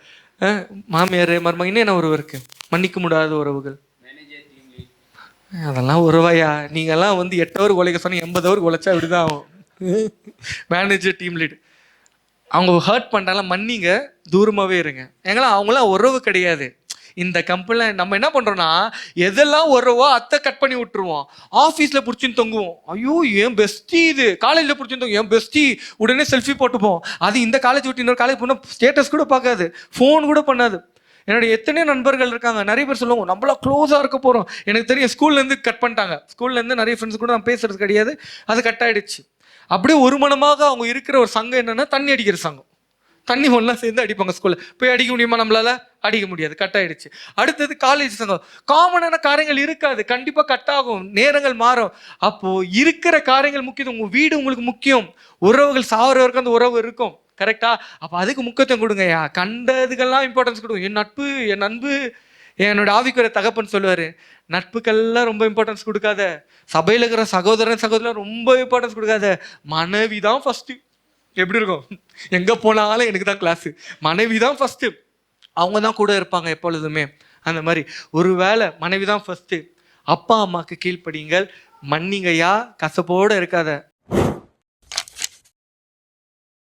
மாமியார் மருமக, இன்னும் என்ன உறவு இருக்கு, மன்னிக்க முடியாத உறவுகள், அதெல்லாம் உறவையா? நீங்கெல்லாம் 8 ஹவர் உழைக்க சொன்னா 80 ஹவர் உழைச்சா இப்படிதான் ஆகும். மேனேஜர், டீம் லீட், அவங்க ஹர்ட் பண்ணுறாங்களா, மன்னிங்க, தூரமாகவே இருங்க. எங்கெல்லாம் அவங்களாம் உறவு கிடையாது. இந்த கம்பெனியில் நம்ம என்ன பண்ணுறோன்னா, எதெல்லாம் உறவோ அத்தை கட் பண்ணி விட்டுருவோம். ஆஃபீஸில் பிடிச்சின்னு தொங்குவோம், ஐயோ என் பெஸ்டி, இது காலேஜில் பிடிச்சின்னு தொங்குவோம், என் பெஸ்டி, உடனே செல்ஃபி போட்டுப்போம். அது இந்த காலேஜ் விட்டு இன்னொரு காலேஜ் போனால் ஸ்டேட்டஸ் கூட பார்க்காது, ஃபோன் கூட பண்ணாது. என்னுடைய எத்தனையோ நண்பர்கள் இருக்காங்க, நிறைய பேர் சொல்லுவாங்க நம்மளா க்ளோஸாக இருக்க போகிறோம். எனக்கு தெரியும் ஸ்கூல்லேருந்து கட் பண்ணிட்டாங்க. ஸ்கூல்லேருந்து நிறைய ஃப்ரெண்ட்ஸ் கூட நான் பேசுறது கிடையாது, அது கட் ஆயிடுச்சு. அப்படியே ஒரு மனமாக அவங்க இருக்கிற ஒரு சங்கம் என்னன்னா தண்ணி அடிக்கிற சங்கம். தண்ணி ஒன்றா சேர்ந்து அடிப்பாங்க. ஸ்கூலில் போய் அடிக்க முடியுமா? நம்மளால அடிக்க முடியாது, கட் ஆயிடுச்சு. அடுத்தது காலேஜ் சங்கம். காமனான காரியங்கள் இருக்காது, கண்டிப்பாக கட் ஆகும், நேரங்கள் மாறும். அப்போ இருக்கிற காரியங்கள் முக்கியம். உங்க வீடு உங்களுக்கு முக்கியம், உறவுகள் சாவர வரைக்கும் அந்த உறவு இருக்கும், கரெக்டா? அப்போ அதுக்கு முக்கியத்துவம் கொடுங்கய்யா. கண்டதுக்கெல்லாம் இம்பார்ட்டன்ஸ் கொடுங்க. என் நட்பு, என் அன்பு, என்னோட ஆவிக்குரிய தகப்பன் சொல்லுவாரு, நட்புக்கெல்லாம் ரொம்ப இம்பார்ட்டன்ஸ் கொடுக்காத, சபையில் இருக்கிற சகோதரன் சகோதரன் ரொம்ப இம்பார்ட்டன்ஸ் கொடுக்காத, மனைவி தான் ஃபர்ஸ்ட். எப்படி இருக்கும்? எங்க போனாலும் எனக்கு தான் கிளாஸ், மனைவி தான் ஃபர்ஸ்ட், அவங்க தான் கூட இருப்பாங்க எப்பொழுதுமே. அந்த மாதிரி ஒருவேளை மனைவி தான் ஃபர்ஸ்ட், அப்பா அம்மாக்கு கீழ்ப்படிங்கள், மன்னிங்கய்யா, கசப்போடு இருக்காத.